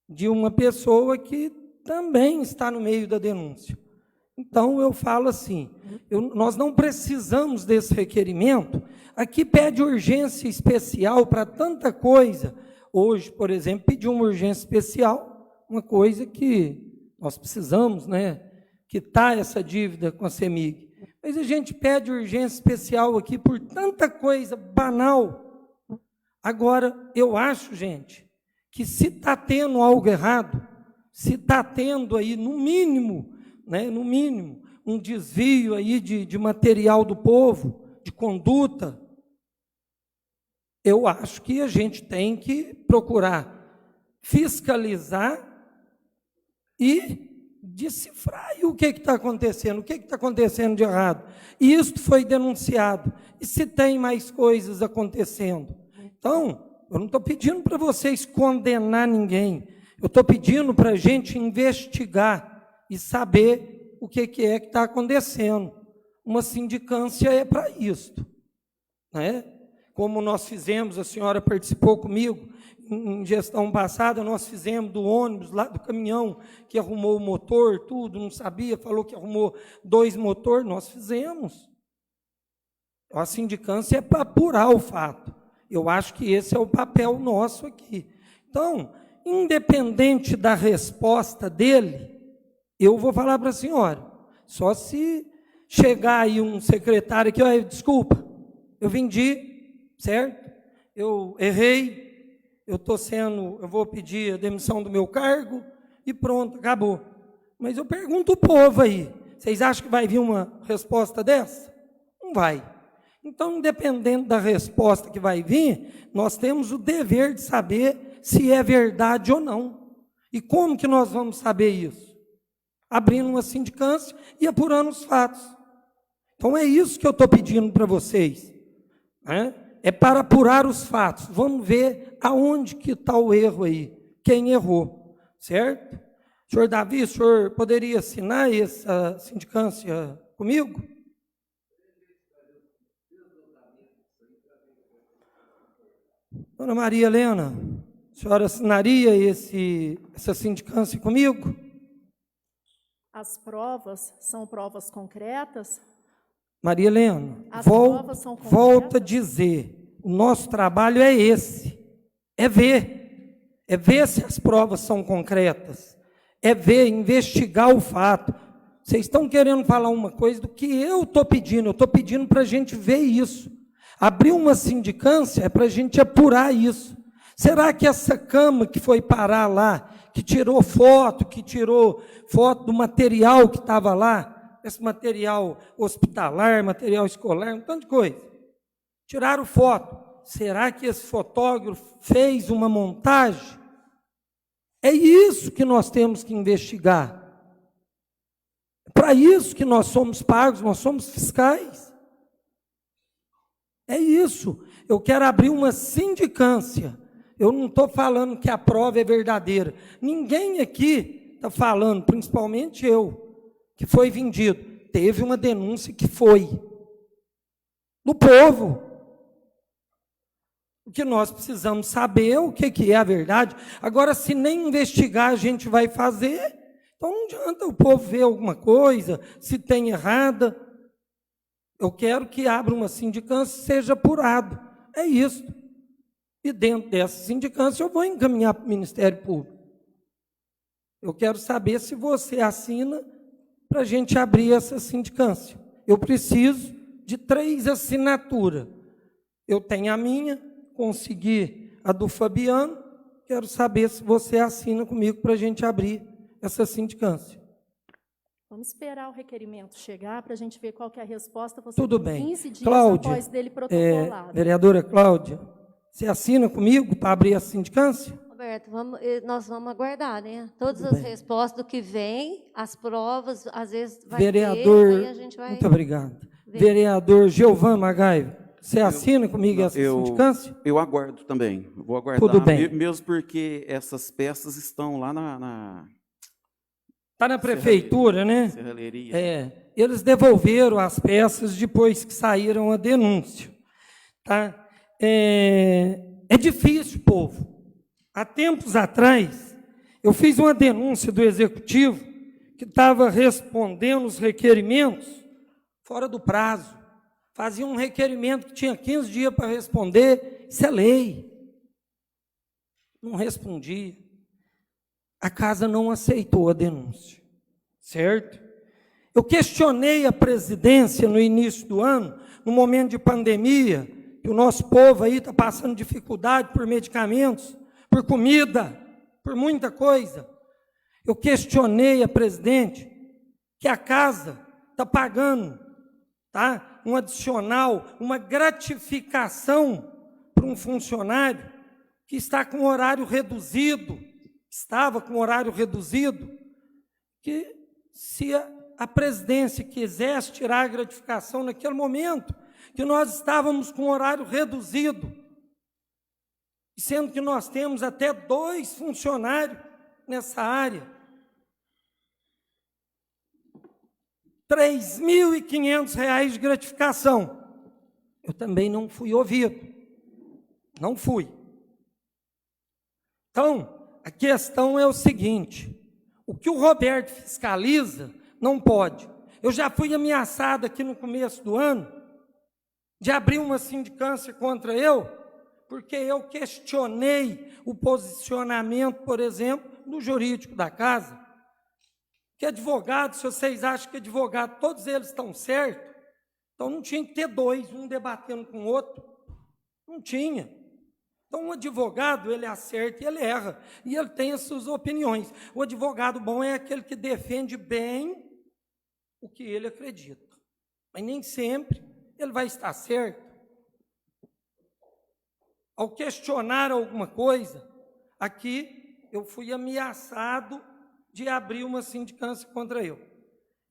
de uma pessoa que também está no meio da denúncia. Então, eu falo assim, nós não precisamos desse requerimento. Aqui pede urgência especial para tanta coisa. Hoje, por exemplo, pediu uma urgência especial, uma coisa que nós precisamos, né, quitar essa dívida com a CEMIG. Mas a gente pede urgência especial aqui por tanta coisa banal. Agora, eu acho, gente, que se está tendo algo errado, se está tendo aí, no mínimo, um desvio aí de material do povo, de conduta, eu acho que a gente tem que procurar fiscalizar e decifrar o que está acontecendo, o que está acontecendo de errado. E isso foi denunciado. E se tem mais coisas acontecendo? Então, eu não estou pedindo para vocês condenar ninguém. Eu estou pedindo para a gente investigar e saber o que é que está acontecendo. Uma sindicância é para isto, né? Como nós fizemos, a senhora participou comigo, em gestão passada, nós fizemos do ônibus, lá do caminhão, que arrumou o motor, tudo, não sabia, falou que arrumou 2 motores, nós fizemos. A sindicância é para apurar o fato. Eu acho que esse é o papel nosso aqui. Então, independente da resposta dele, eu vou falar para a senhora, só se chegar aí um secretário aqui, olha, desculpa, eu vendi, certo? Eu errei, eu vou pedir a demissão do meu cargo e pronto, acabou. Mas eu pergunto o povo aí, vocês acham que vai vir uma resposta dessa? Não vai. Então, independente da resposta que vai vir, nós temos o dever de saber se é verdade ou não. E como que nós vamos saber isso? Abrindo uma sindicância e apurando os fatos. Então, é isso que eu estou pedindo para vocês, né? É para apurar os fatos. Vamos ver aonde que está o erro aí, quem errou, certo? Senhor Davi, o senhor poderia assinar essa sindicância comigo? Dona Maria Helena, a senhora assinaria essa sindicância comigo? As provas são provas concretas? Maria Helena, As provas são concretas? volto a dizer, o nosso trabalho é esse, é ver se as provas são concretas, é ver, investigar o fato. Vocês estão querendo falar uma coisa do que eu estou pedindo para a gente ver isso. Abrir uma sindicância é para a gente apurar isso. Será que essa cama que foi parar lá, que tirou foto do material que estava lá, esse material hospitalar, material escolar, um tanto de coisa, tiraram foto, será que esse fotógrafo fez uma montagem? É isso que nós temos que investigar. É para isso que nós somos pagos, nós somos fiscais. É isso. Eu quero abrir uma sindicância. Eu não estou falando que a prova é verdadeira. Ninguém aqui está falando, principalmente eu, que foi vendido. Teve uma denúncia que foi. do povo. O que nós precisamos saber é o que é a verdade. Agora, se nem investigar a gente vai fazer, então não adianta o povo ver alguma coisa, se tem errada. Eu quero que abra uma sindicância e seja apurado. É isso. E dentro dessa sindicância eu vou encaminhar para o Ministério Público. Eu quero saber se você assina para a gente abrir essa sindicância. Eu preciso de 3 assinaturas. Eu tenho a minha, consegui a do Fabiano, quero saber se você assina comigo para a gente abrir essa sindicância. Vamos esperar o requerimento chegar para a gente ver qual que é a resposta. Você Tudo tem bem. 15 dias Cláudia, após dele protocolado. vereadora Cláudia, você assina comigo para abrir a sindicância? Roberto, nós vamos aguardar, né? Todas Tudo as bem. respostas do que vem, as provas, às vezes vai Vereador, ter, aí a gente vai... muito obrigado. ver. Vereador Gilvan Magaiva, você assina comigo essa sindicância? Eu aguardo também. Vou aguardar. Tudo bem. Mesmo porque essas peças estão lá na Está na prefeitura, né? serralheria. Eles devolveram as peças depois que saíram a denúncia. Tá? É difícil, povo. Há tempos atrás, eu fiz uma denúncia do Executivo que estava respondendo os requerimentos fora do prazo. Fazia um requerimento que tinha 15 dias para responder. Isso é lei. Não respondia. A casa não aceitou a denúncia, certo? Eu questionei a presidência no início do ano, no momento de pandemia, que o nosso povo aí está passando dificuldade por medicamentos, por comida, por muita coisa. Eu questionei a presidente que a casa está pagando, tá? Um adicional, uma gratificação para um funcionário que está com horário reduzido, estava com horário reduzido, que se a presidência quisesse tirar a gratificação naquele momento, que nós estávamos com horário reduzido, sendo que nós temos até 2 funcionários nessa área, R$ 3.500 de gratificação. Eu também não fui ouvido, não fui. Então, a questão é o seguinte, o que o Roberto fiscaliza, não pode. Eu já fui ameaçado aqui no começo do ano, de abrir uma sindicância contra eu, porque eu questionei o posicionamento, por exemplo, do jurídico da casa, que advogado, se vocês acham que advogado, todos eles estão certos, então não tinha que ter 2, um debatendo com o outro, não tinha. Então, um advogado, ele acerta e ele erra, e ele tem as suas opiniões. O advogado bom é aquele que defende bem o que ele acredita, mas nem sempre ele vai estar certo. Ao questionar alguma coisa, aqui eu fui ameaçado de abrir uma sindicância contra eu.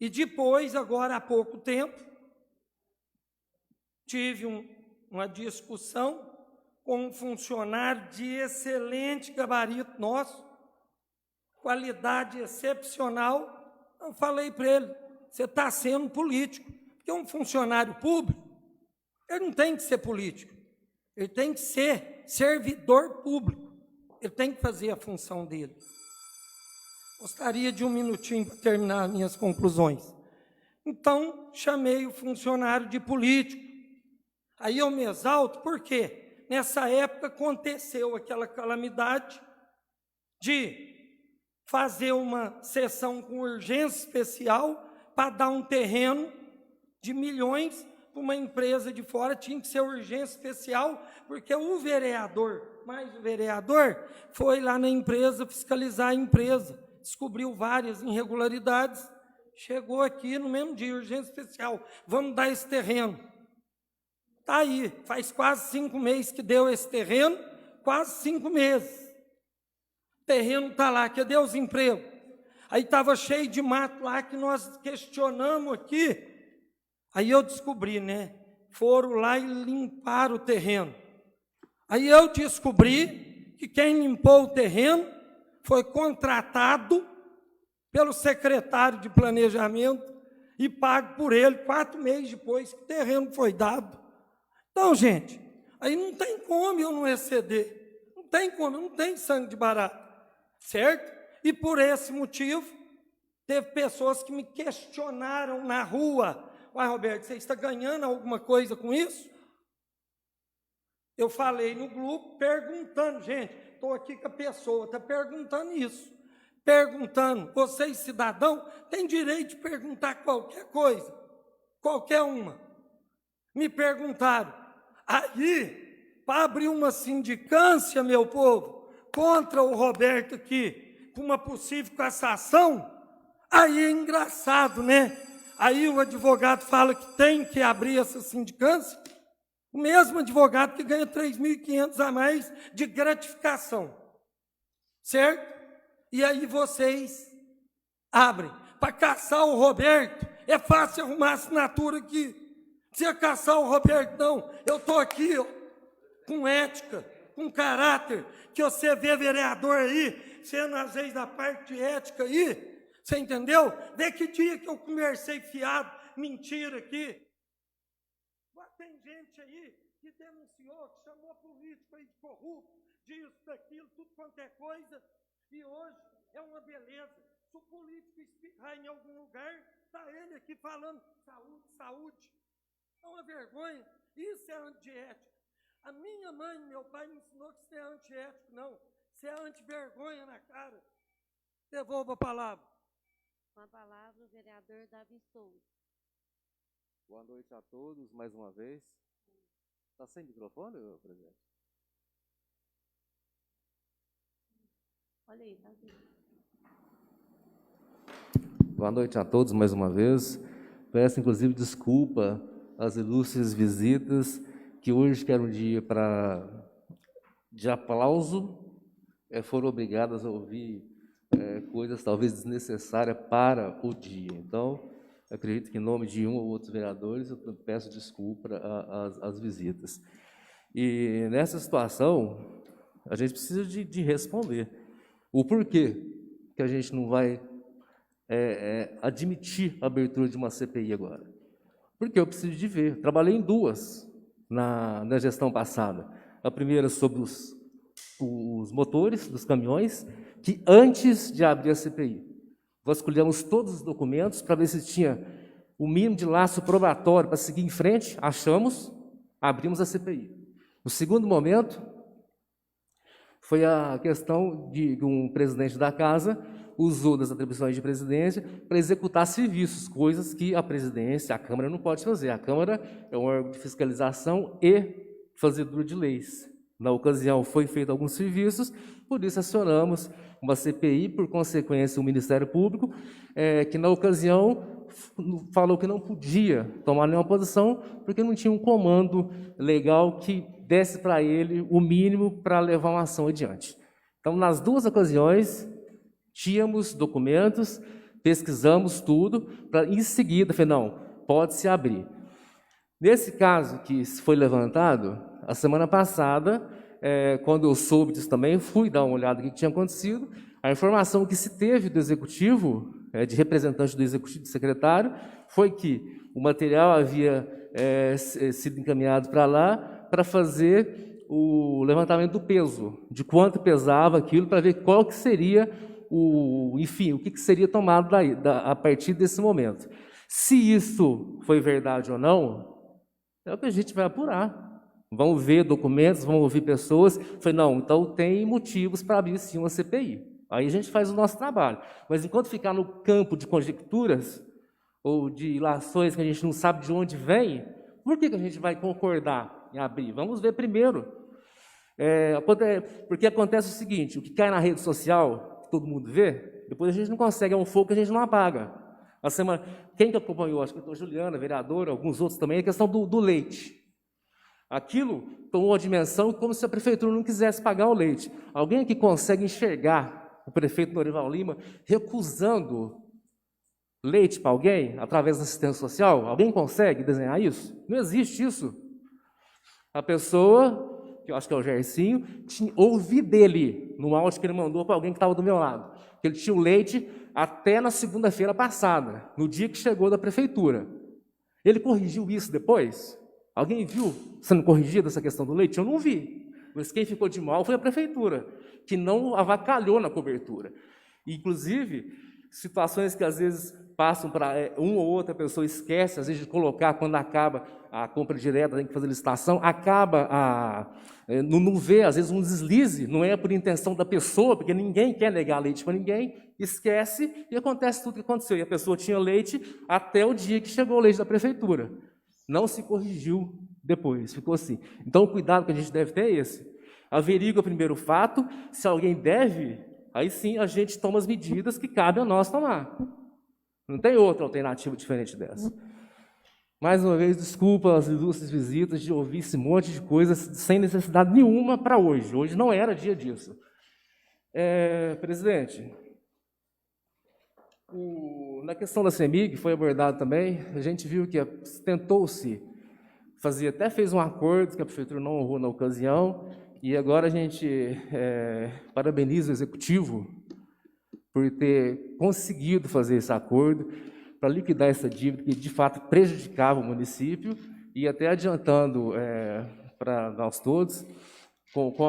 E depois, agora há pouco tempo, tive uma discussão com um funcionário de excelente gabarito nosso, qualidade excepcional. Eu falei para ele, você está sendo político, porque um funcionário público, ele não tem que ser político, ele tem que ser servidor público, ele tem que fazer a função dele. Gostaria de um minutinho para terminar minhas conclusões. Então, chamei o funcionário de político. Aí eu me exalto, por quê? Nessa época aconteceu aquela calamidade de fazer uma sessão com urgência especial para dar um terreno de milhões para uma empresa de fora, tinha que ser urgência especial, porque o vereador, mais o vereador, foi lá na empresa fiscalizar a empresa, descobriu várias irregularidades, chegou aqui no mesmo dia, urgência especial, vamos dar esse terreno. Está aí, faz quase 5 meses que deu esse terreno, quase 5 meses. O terreno está lá, cadê os empregos? Aí estava cheio de mato lá que nós questionamos aqui. Aí eu descobri, né? Foram lá e limparam o terreno. Aí eu descobri que quem limpou o terreno foi contratado pelo secretário de planejamento e pago por ele 4 meses depois que o terreno foi dado. Então, gente, aí não tem como eu não exceder. Não tem como, eu não tenho sangue de barata. Certo? E por esse motivo, teve pessoas que me questionaram na rua. Uai, Roberto, você está ganhando alguma coisa com isso? Eu falei no grupo, perguntando, gente, estou aqui com a pessoa, está perguntando isso. Perguntando, vocês, cidadão, têm direito de perguntar qualquer coisa, qualquer uma. Me perguntaram. Aí, para abrir uma sindicância, meu povo, contra o Roberto aqui, com uma possível cassação, aí é engraçado, né? Aí o advogado fala que tem que abrir essa sindicância, o mesmo advogado que ganha 3.500 a mais de gratificação, certo? E aí vocês abrem. Para caçar o Roberto, é fácil arrumar assinatura aqui. Se eu caçar o Roberto, não. Eu estou aqui, ó, com ética, com caráter, que você vê vereador aí, sendo às vezes da parte de ética aí, você entendeu? Vê que dia que eu conversei fiado, mentira aqui. Tem gente aí que denunciou, que chamou político aí de corrupto, disso, daquilo, tudo quanto é coisa, e hoje é uma beleza. Se o político espirrar em algum lugar, está ele aqui falando saúde, saúde. É uma vergonha. Isso é antiético. A minha mãe e meu pai me ensinou que isso é antiético, não. Isso é antivergonha na cara. Devolva a palavra. Com a palavra, o vereador Davi Souza. Boa noite a todos, mais uma vez. Está sem microfone, presidente? Olha aí, Davi. Boa noite a todos, mais uma vez. Peço, inclusive, desculpa às ilustres visitas, que hoje, que era um dia de aplauso, foram obrigadas a ouvir coisas talvez desnecessárias para o dia. Então, acredito que em nome de um ou outros vereadores, eu peço desculpa às visitas. E nessa situação, a gente precisa de responder. O porquê que a gente não vai admitir a abertura de uma CPI agora? Porque eu preciso de ver. Trabalhei em duas na gestão passada. A primeira sobre os motores dos caminhões, que antes de abrir a CPI, vasculhamos todos os documentos para ver se tinha o mínimo de laço probatório para seguir em frente, achamos, abrimos a CPI. O segundo momento foi a questão de um presidente da casa usou das atribuições de presidência para executar serviços, coisas que a presidência, a Câmara não pode fazer. A Câmara é um órgão de fiscalização e fazedor de leis. Na ocasião, foi feito alguns serviços, por isso acionamos uma CPI, por consequência, o Ministério Público, que na ocasião falou que não podia tomar nenhuma posição, porque não tinha um comando legal que desse para ele o mínimo para levar uma ação adiante. Então, nas duas ocasiões, tínhamos documentos, pesquisamos tudo, para em seguida, falei, não, pode-se abrir. Nesse caso que foi levantado, a semana passada, quando eu soube disso também, fui dar uma olhada no que tinha acontecido. A informação que se teve do executivo, de representante do executivo, do secretário, foi que o material havia sido encaminhado para lá para fazer o levantamento do peso, de quanto pesava aquilo, para ver qual que seria o que seria tomado a partir desse momento. Se isso foi verdade ou não, é o que a gente vai apurar. Vão ver documentos, vão ouvir pessoas. Falei, não, então tem motivos para abrir sim uma CPI. Aí a gente faz o nosso trabalho. Mas enquanto ficar no campo de conjecturas ou de ilações que a gente não sabe de onde vem, por que a gente vai concordar em abrir? Vamos ver primeiro. Porque acontece o seguinte, o que cai na rede social, que todo mundo vê, depois a gente não consegue, é um fogo que a gente não apaga. Quem que acompanhou, acho que a Juliana, vereadora, alguns outros também, a questão do leite. Aquilo tomou uma dimensão como se a prefeitura não quisesse pagar o leite. Alguém aqui consegue enxergar o prefeito Norival Lima recusando leite para alguém através da assistência social? Alguém consegue desenhar isso? Não existe isso. A pessoa, que eu acho que é o Gercinho, ouvi dele, no áudio que ele mandou para alguém que estava do meu lado, que ele tinha o leite até na segunda-feira passada, no dia que chegou da prefeitura. Ele corrigiu isso depois? Alguém viu sendo corrigida essa questão do leite? Eu não vi. Mas quem ficou de mal foi a prefeitura, que não avacalhou na cobertura. Inclusive, situações que às vezes passam para uma ou outra pessoa esquece, às vezes, de colocar, quando acaba a compra direta, tem que fazer licitação, não vê, às vezes, um deslize, não é por intenção da pessoa, porque ninguém quer negar leite para ninguém, esquece e acontece tudo o que aconteceu. E a pessoa tinha leite até o dia que chegou o leite da prefeitura. Não se corrigiu depois, ficou assim. Então, o cuidado que a gente deve ter é esse. Averigua primeiro o fato, se alguém deve, aí sim a gente toma as medidas que cabe a nós tomar. Não tem outra alternativa diferente dessa. Mais uma vez, desculpa as ilustres visitas de ouvir esse monte de coisas sem necessidade nenhuma para hoje. Hoje não era dia disso. Presidente, na questão da CEMIG, foi abordado também, a gente viu que tentou-se fazer, até fez um acordo que a prefeitura não honrou na ocasião, e agora a gente parabeniza o executivo por ter conseguido fazer esse acordo para liquidar essa dívida que, de fato, prejudicava o município, e até adiantando para nós todos,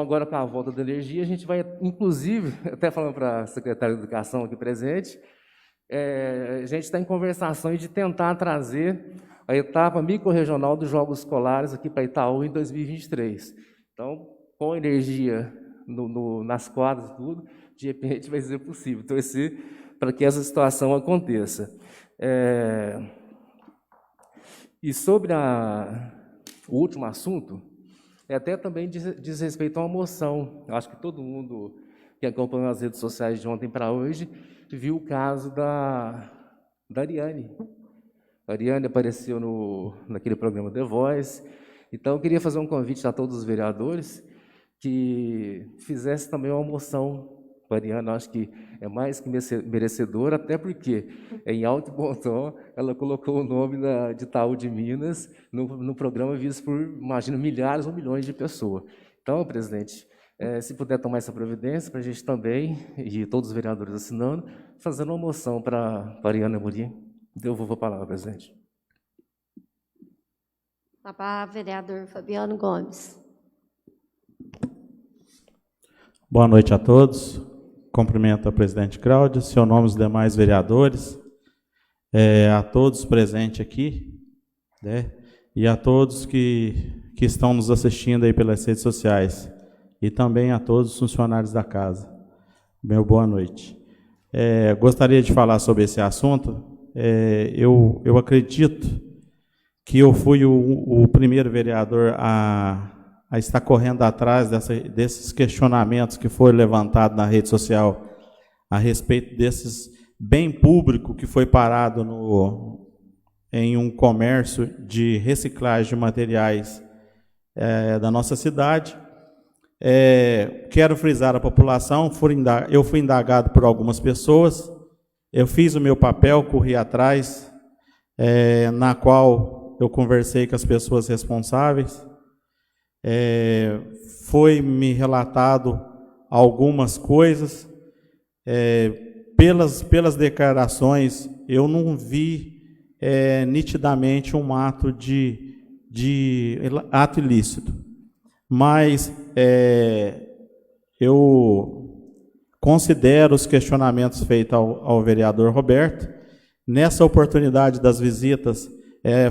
agora com a volta da energia, a gente vai, inclusive, até falando para a secretária de Educação aqui presente, a gente está em conversações de tentar trazer a etapa microrregional dos Jogos Escolares aqui para Itaú em 2023. Então, com energia nas quadras e tudo, de repente vai ser possível torcer para que essa situação aconteça. E sobre o último assunto, até também diz respeito a uma moção. Acho que todo mundo que acompanhou as redes sociais de ontem para hoje viu o caso da Ariane. A Ariane apareceu naquele programa The Voice. Então, eu queria fazer um convite a todos os vereadores que fizesse também uma moção para a Ariane. Acho que é mais que merecedora, até porque, em alto e bom tom, ela colocou o nome de Itaú de Minas no programa visto por, imagino, milhares ou milhões de pessoas. Então, presidente, se puder tomar essa providência, para a gente também, e todos os vereadores assinando, fazendo uma moção para a Ariane Amorim. Devolvo a palavra, presidente. A palavra, vereador Fabiano Gomes. Boa noite a todos. Cumprimento a presidente Cláudia, seu nome e os demais vereadores, a todos presentes aqui, né, e a todos que estão nos assistindo aí pelas redes sociais, e também a todos os funcionários da casa. Meu boa noite. Gostaria de falar sobre esse assunto. Eu acredito que eu fui o primeiro vereador a estar correndo atrás desses questionamentos que foram levantados na rede social a respeito desses bem público que foi parado em um comércio de reciclagem de materiais da nossa cidade. Quero frisar a população, eu fui indagado por algumas pessoas, eu fiz o meu papel, corri atrás, na qual eu conversei com as pessoas responsáveis. Foi-me relatado algumas coisas, pelas declarações, eu não vi nitidamente um ato ato ilícito, mas eu considero os questionamentos feitos ao vereador Roberto. Nessa oportunidade das visitas,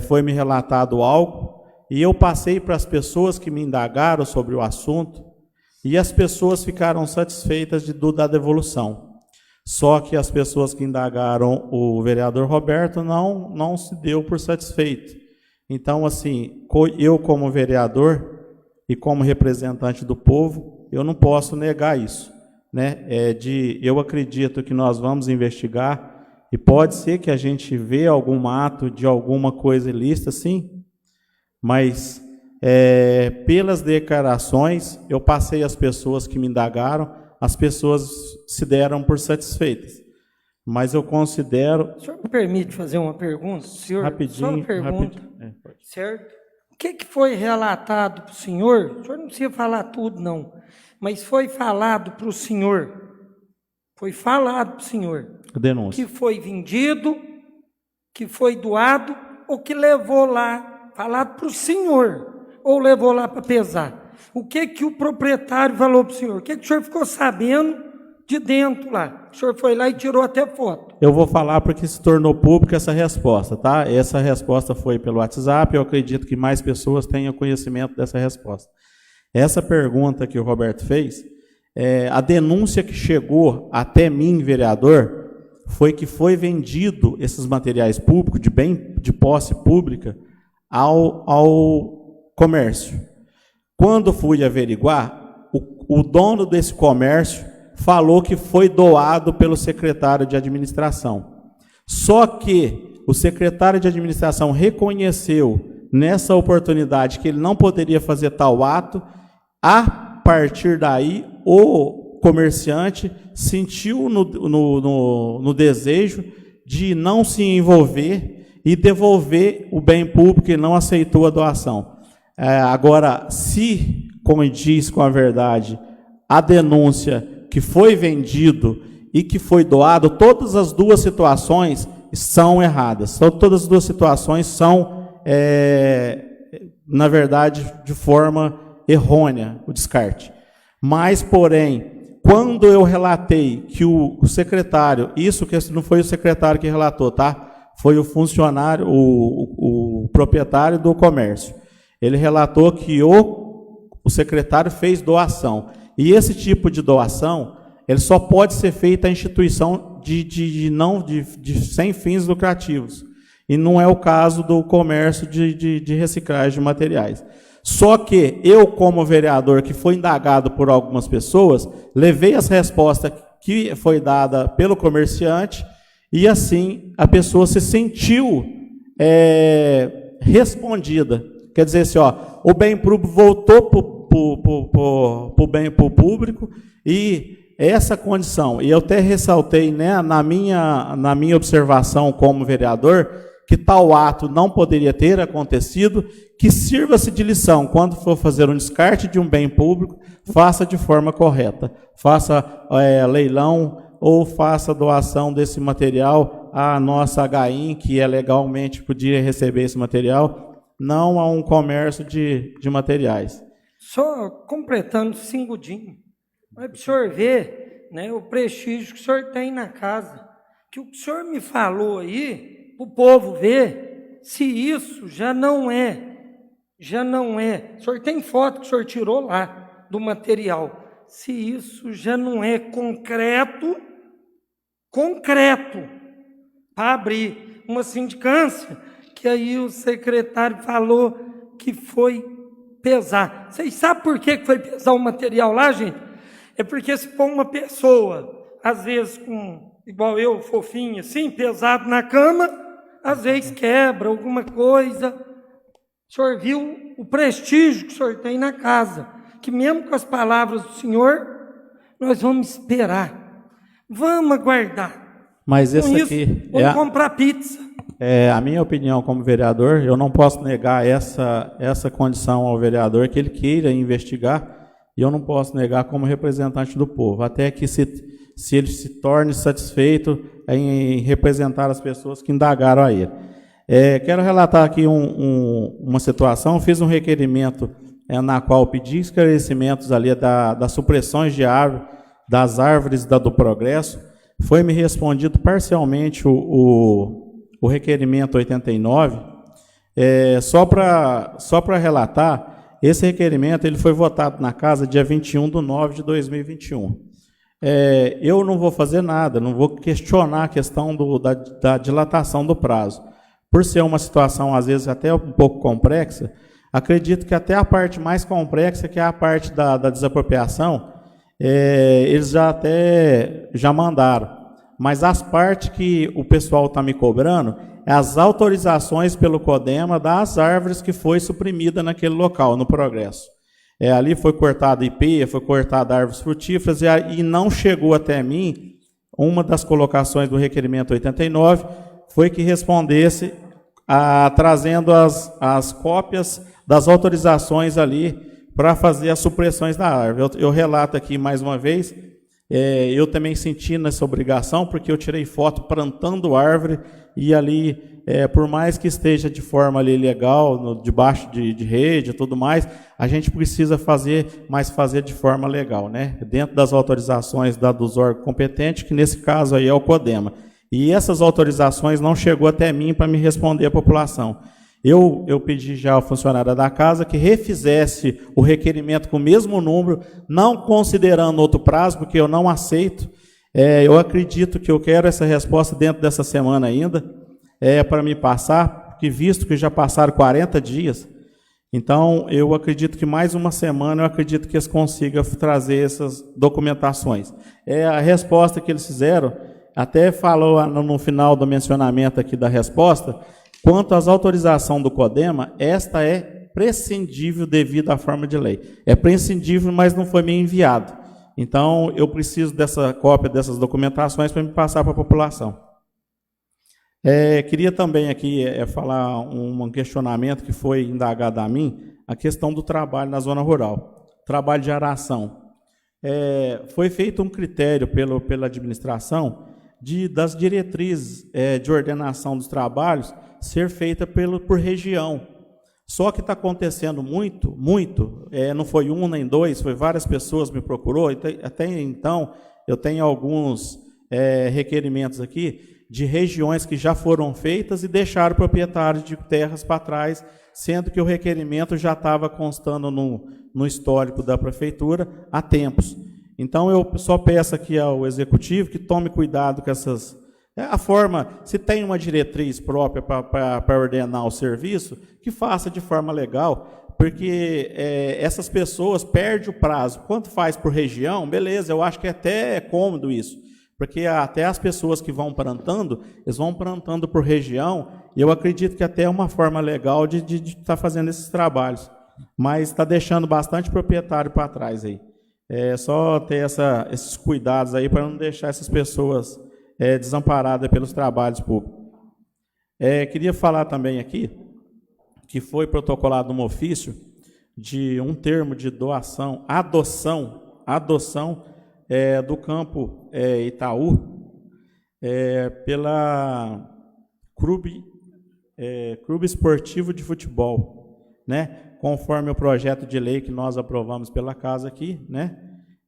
foi-me relatado algo, e eu passei para as pessoas que me indagaram sobre o assunto, e as pessoas ficaram satisfeitas da devolução. Só que as pessoas que indagaram o vereador Roberto não se deu por satisfeito. Então, assim, eu como vereador e como representante do povo, eu não posso negar isso, né? Eu acredito que nós vamos investigar, e pode ser que a gente vê algum ato de alguma coisa ilícita, sim, mas pelas declarações, eu passei as pessoas que me indagaram, as pessoas se deram por satisfeitas. Mas eu considero... O senhor me permite fazer uma pergunta? Senhor, rapidinho, só uma pergunta, rapidinho. certo? O que foi relatado para o senhor? O senhor não precisa falar tudo, não, mas foi falado para o senhor, Denúncia. que foi vendido, que foi doado, ou que levou lá falado para o senhor, ou levou lá para pesar? O que o proprietário falou para o senhor? O que o senhor ficou sabendo de dentro lá? O senhor foi lá e tirou até foto. Eu vou falar porque se tornou pública essa resposta, tá? Essa resposta foi pelo WhatsApp, eu acredito que mais pessoas tenham conhecimento dessa resposta. Essa pergunta que o Roberto fez, a denúncia que chegou até mim, vereador, foi que foi vendido esses materiais públicos, de posse pública, ao comércio. Quando fui averiguar, o dono desse comércio falou que foi doado pelo secretário de administração. Só que o secretário de administração reconheceu nessa oportunidade que ele não poderia fazer tal ato. A partir daí, o comerciante sentiu no desejo de não se envolver e devolver o bem público e não aceitou a doação. Agora, se, como diz com a verdade, a denúncia que foi vendido e que foi doado, todas as duas situações são erradas. Todas as duas situações são, na verdade, de forma errônea, o descarte. Mas, porém, quando eu relatei que o secretário, isso que não foi o secretário que relatou, tá? Foi o funcionário, o proprietário do comércio. Ele relatou que o secretário fez doação. E esse tipo de doação, ele só pode ser feita à instituição sem fins lucrativos. E não é o caso do comércio de reciclagem de materiais. Só que eu, como vereador, que foi indagado por algumas pessoas, levei as respostas que foi dada pelo comerciante e, assim, a pessoa se sentiu respondida. Quer dizer assim, o bem público voltou para o público e essa condição, e eu até ressaltei, né, na minha observação como vereador, que tal ato não poderia ter acontecido, que sirva-se de lição, quando for fazer um descarte de um bem público, faça de forma correta, faça leilão ou faça doação desse material à nossa HIM, que legalmente podia receber esse material, não a um comércio de materiais. Só completando 5 segundinhos, para o senhor ver, né, o prestígio que o senhor tem na casa, que o senhor me falou aí, para o povo ver, se isso já não é, o senhor tem foto que o senhor tirou lá do material, se isso já não é concreto, para abrir uma sindicância, que aí o secretário falou que foi pesar. Vocês sabem por que foi pesar o material lá, gente? É porque se for uma pessoa, às vezes igual eu, fofinho assim, pesado na cama, às vezes quebra alguma coisa. O senhor viu o prestígio que o senhor tem na casa, que mesmo com as palavras do senhor, nós vamos esperar, vamos aguardar. Mas com esse isso, aqui vamos comprar pizza. A minha opinião como vereador, eu não posso negar essa condição ao vereador, que ele queira investigar, e eu não posso negar como representante do povo, até que se ele se torne satisfeito em representar as pessoas que indagaram a ele. Quero relatar aqui uma situação. Fiz um requerimento na qual pedi esclarecimentos ali das supressões de árvore, das árvores do Progresso. Foi-me respondido parcialmente o requerimento 89. Só para relatar, esse requerimento ele foi votado na casa dia 21/9/2021. Eu não vou fazer nada, não vou questionar a questão da dilatação do prazo. Por ser uma situação, às vezes, até um pouco complexa, acredito que até a parte mais complexa, que é a parte da desapropriação, eles já mandaram. Mas as partes que o pessoal está me cobrando, é as autorizações pelo CODEMA das árvores que foi suprimida naquele local, no Progresso. Ali foi cortada IP, foi cortada árvores frutíferas, e não chegou até mim. Uma das colocações do requerimento 89 foi que respondesse trazendo as cópias das autorizações ali para fazer as supressões da árvore. Eu relato aqui mais uma vez, eu também senti nessa obrigação, porque eu tirei foto plantando árvore, e ali por mais que esteja de forma ali legal, debaixo de rede e tudo mais, a gente precisa fazer, mas fazer de forma legal, né? Dentro das autorizações dos órgãos competentes, que nesse caso aí é o CODEMA. E essas autorizações não chegou até mim para me responder a população. Eu pedi já ao funcionário da casa que refizesse o requerimento com o mesmo número, não considerando outro prazo, porque eu não aceito. Eu acredito que eu quero essa resposta dentro dessa semana ainda, para me passar, porque visto que já passaram 40 dias, então eu acredito que mais uma semana, eu acredito que eles consigam trazer essas documentações. A resposta que eles fizeram, até falou no final do mencionamento aqui da resposta, quanto às autorizações do CODEMA, esta é prescindível devido à forma de lei. É prescindível, mas não foi me enviado. Então, eu preciso dessa cópia dessas documentações para me passar para a população. Queria também aqui falar um questionamento que foi indagado a mim, a questão do trabalho na zona rural, trabalho de aração. Foi feito um critério pela administração das diretrizes de ordenação dos trabalhos ser feita por região. Só que está acontecendo muito, não foi um nem dois, foi várias pessoas me procurou, até então eu tenho alguns requerimentos aqui de regiões que já foram feitas e deixaram proprietários de terras para trás, sendo que o requerimento já estava constando no histórico da prefeitura há tempos. Então, eu só peço aqui ao Executivo que tome cuidado com essas... A forma, se tem uma diretriz própria para ordenar o serviço, que faça de forma legal, porque essas pessoas perdem o prazo. Quanto faz por região, beleza, eu acho que até é cômodo isso, porque até as pessoas que vão plantando, eles vão plantando por região, e eu acredito que até é uma forma legal de estar fazendo esses trabalhos, mas está deixando bastante proprietário para trás aí. Só ter esses cuidados aí para não deixar essas pessoas desamparadas pelos trabalhos públicos. Queria falar também aqui que foi protocolado um ofício de um termo de adoção do campo Itaú pela Clube Esportivo de Futebol, né? Conforme o projeto de lei que nós aprovamos pela casa aqui, né?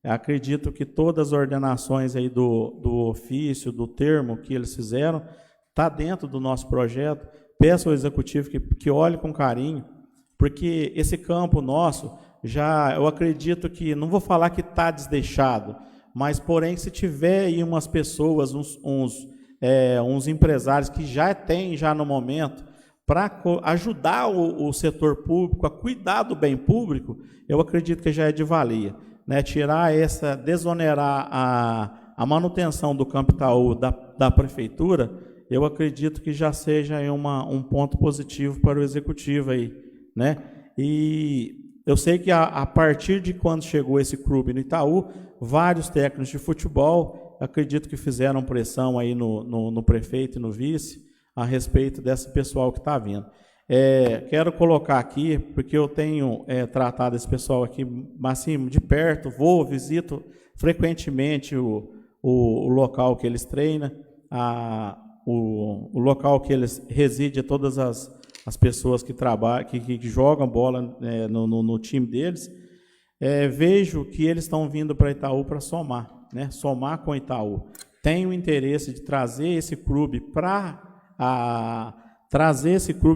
Acredito que todas as ordenações aí do ofício, do termo que eles fizeram, está dentro do nosso projeto. Peço ao Executivo que olhe com carinho, porque esse campo nosso, eu acredito que, não vou falar que está desdeixado, mas, porém, se tiver aí umas pessoas, uns empresários que já tem no momento, para ajudar o setor público a cuidar do bem público, eu acredito que já é de valia, né? Desonerar a manutenção do Campo Itaú da Prefeitura, eu acredito que já seja aí um ponto positivo para o Executivo aí, né? E eu sei que a partir de quando chegou esse clube no Itaú, vários técnicos de futebol, acredito que fizeram pressão aí no prefeito e no vice, a respeito desse pessoal que está vindo. Quero colocar aqui, porque eu tenho tratado esse pessoal aqui assim, de perto, visito frequentemente o local que eles treinam, o local que eles residem, todas as pessoas que trabalham, que jogam bola no time deles. Vejo que eles estão vindo para Itaú para somar, né? Somar com Itaú. Tenho interesse de trazer esse clube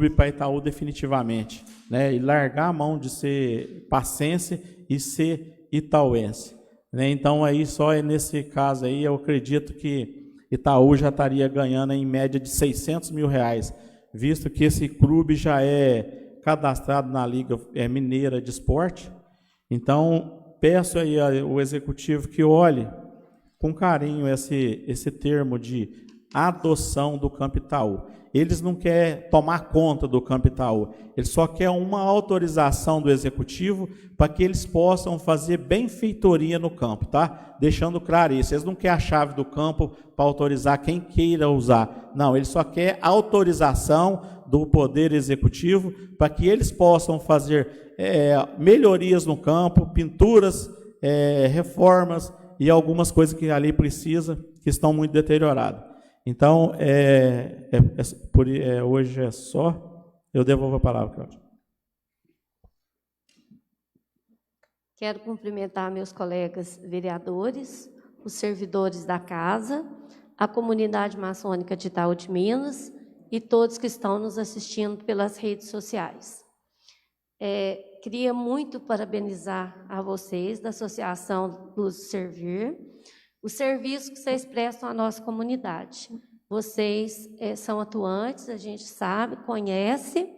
para Itaú definitivamente, né? E largar a mão de ser passense e ser itauense, né? Então, aí, só nesse caso aí, eu acredito que Itaú já estaria ganhando em média de R$600 mil, visto que esse clube já é cadastrado na Liga Mineira de Esporte. Então, peço aí ao Executivo que olhe com carinho esse termo de adoção do Campo Itaú. Eles não querem tomar conta do Campo Itaú, eles só querem uma autorização do Executivo para que eles possam fazer benfeitoria no campo, tá? Deixando claro isso, eles não querem a chave do campo para autorizar quem queira usar, não, eles só querem autorização do Poder Executivo para que eles possam fazer melhorias no campo, pinturas, reformas e algumas coisas que ali precisa, que estão muito deterioradas. Então, hoje é só. Eu devolvo a palavra, Cláudia. Quero cumprimentar meus colegas vereadores, os servidores da casa, a comunidade maçônica de Itaú de Minas e todos que estão nos assistindo pelas redes sociais. Queria muito parabenizar a vocês da Associação Luz Servir, o serviço que vocês prestam à nossa comunidade. Vocês são atuantes, a gente sabe, conhece,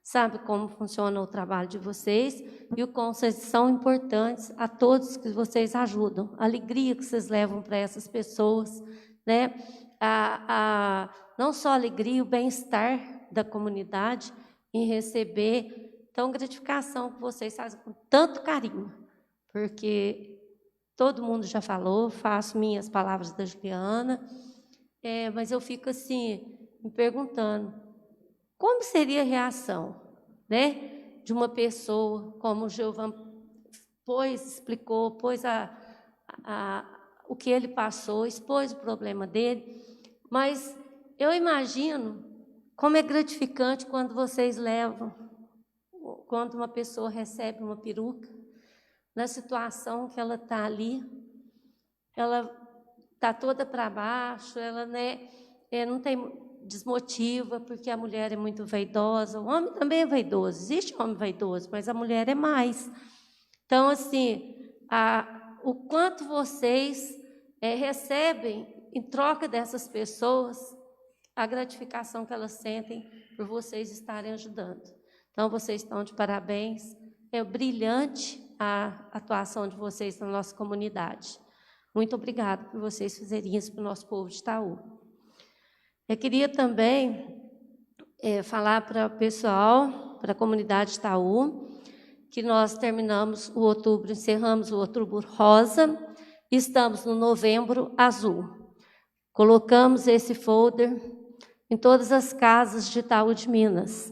sabe como funciona o trabalho de vocês e o quão vocês são importantes a todos que vocês ajudam, a alegria que vocês levam para essas pessoas, né? Não só a alegria, o bem-estar da comunidade em receber tão gratificação que vocês fazem com tanto carinho, porque todo mundo já falou, faço minhas palavras da Juliana, mas eu fico assim, me perguntando, como seria a reação, né, de uma pessoa, como o Gilvan explicou, o que ele passou, expôs o problema dele, mas eu imagino como é gratificante quando vocês levam, quando uma pessoa recebe uma peruca, na situação que ela está ali, ela está toda para baixo, ela não tem desmotiva, porque a mulher é muito vaidosa, o homem também é vaidoso, existe homem vaidoso, mas a mulher é mais. Então, assim, o quanto vocês recebem em troca dessas pessoas, a gratificação que elas sentem por vocês estarem ajudando. Então, vocês estão de parabéns, é brilhante a atuação de vocês na nossa comunidade. Muito obrigada por vocês fazerem isso para o nosso povo de Itaú. Eu queria também falar para o pessoal, para a comunidade de Itaú, que nós terminamos o outubro, encerramos o outubro rosa, e estamos no novembro azul. Colocamos esse folder em todas as casas de Itaú de Minas.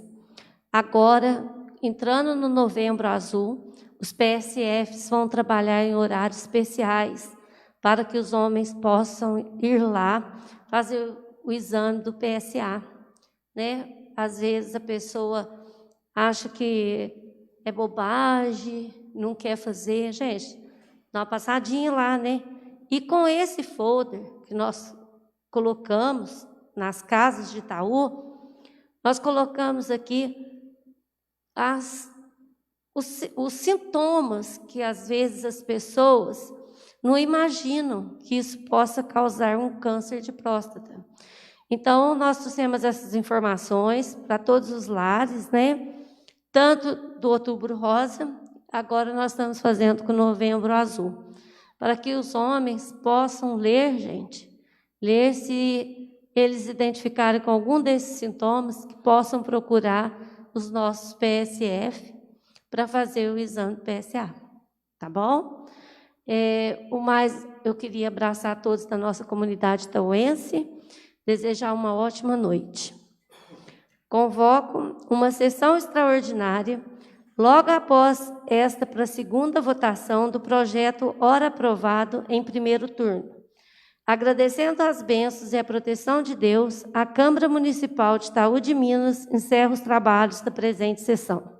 Agora, entrando no novembro azul, os PSFs vão trabalhar em horários especiais para que os homens possam ir lá fazer o exame do PSA, né? Às vezes a pessoa acha que é bobagem, não quer fazer. Gente, dá uma passadinha lá, né? E com esse folder que nós colocamos nas casas de Itaú, nós colocamos aqui os sintomas que, às vezes, as pessoas não imaginam que isso possa causar um câncer de próstata. Então, nós trouxemos essas informações para todos os lares, né? Tanto do outubro rosa, agora nós estamos fazendo com o novembro azul, para que os homens possam ler, gente, ler se eles identificarem com algum desses sintomas, que possam procurar os nossos PSF para fazer o exame do PSA, tá bom? Eu queria abraçar todos da nossa comunidade itauense, desejar uma ótima noite. Convoco uma sessão extraordinária, logo após esta, para a segunda votação do projeto ora aprovado em primeiro turno. Agradecendo as bênçãos e a proteção de Deus, a Câmara Municipal de Itaú de Minas encerra os trabalhos da presente sessão.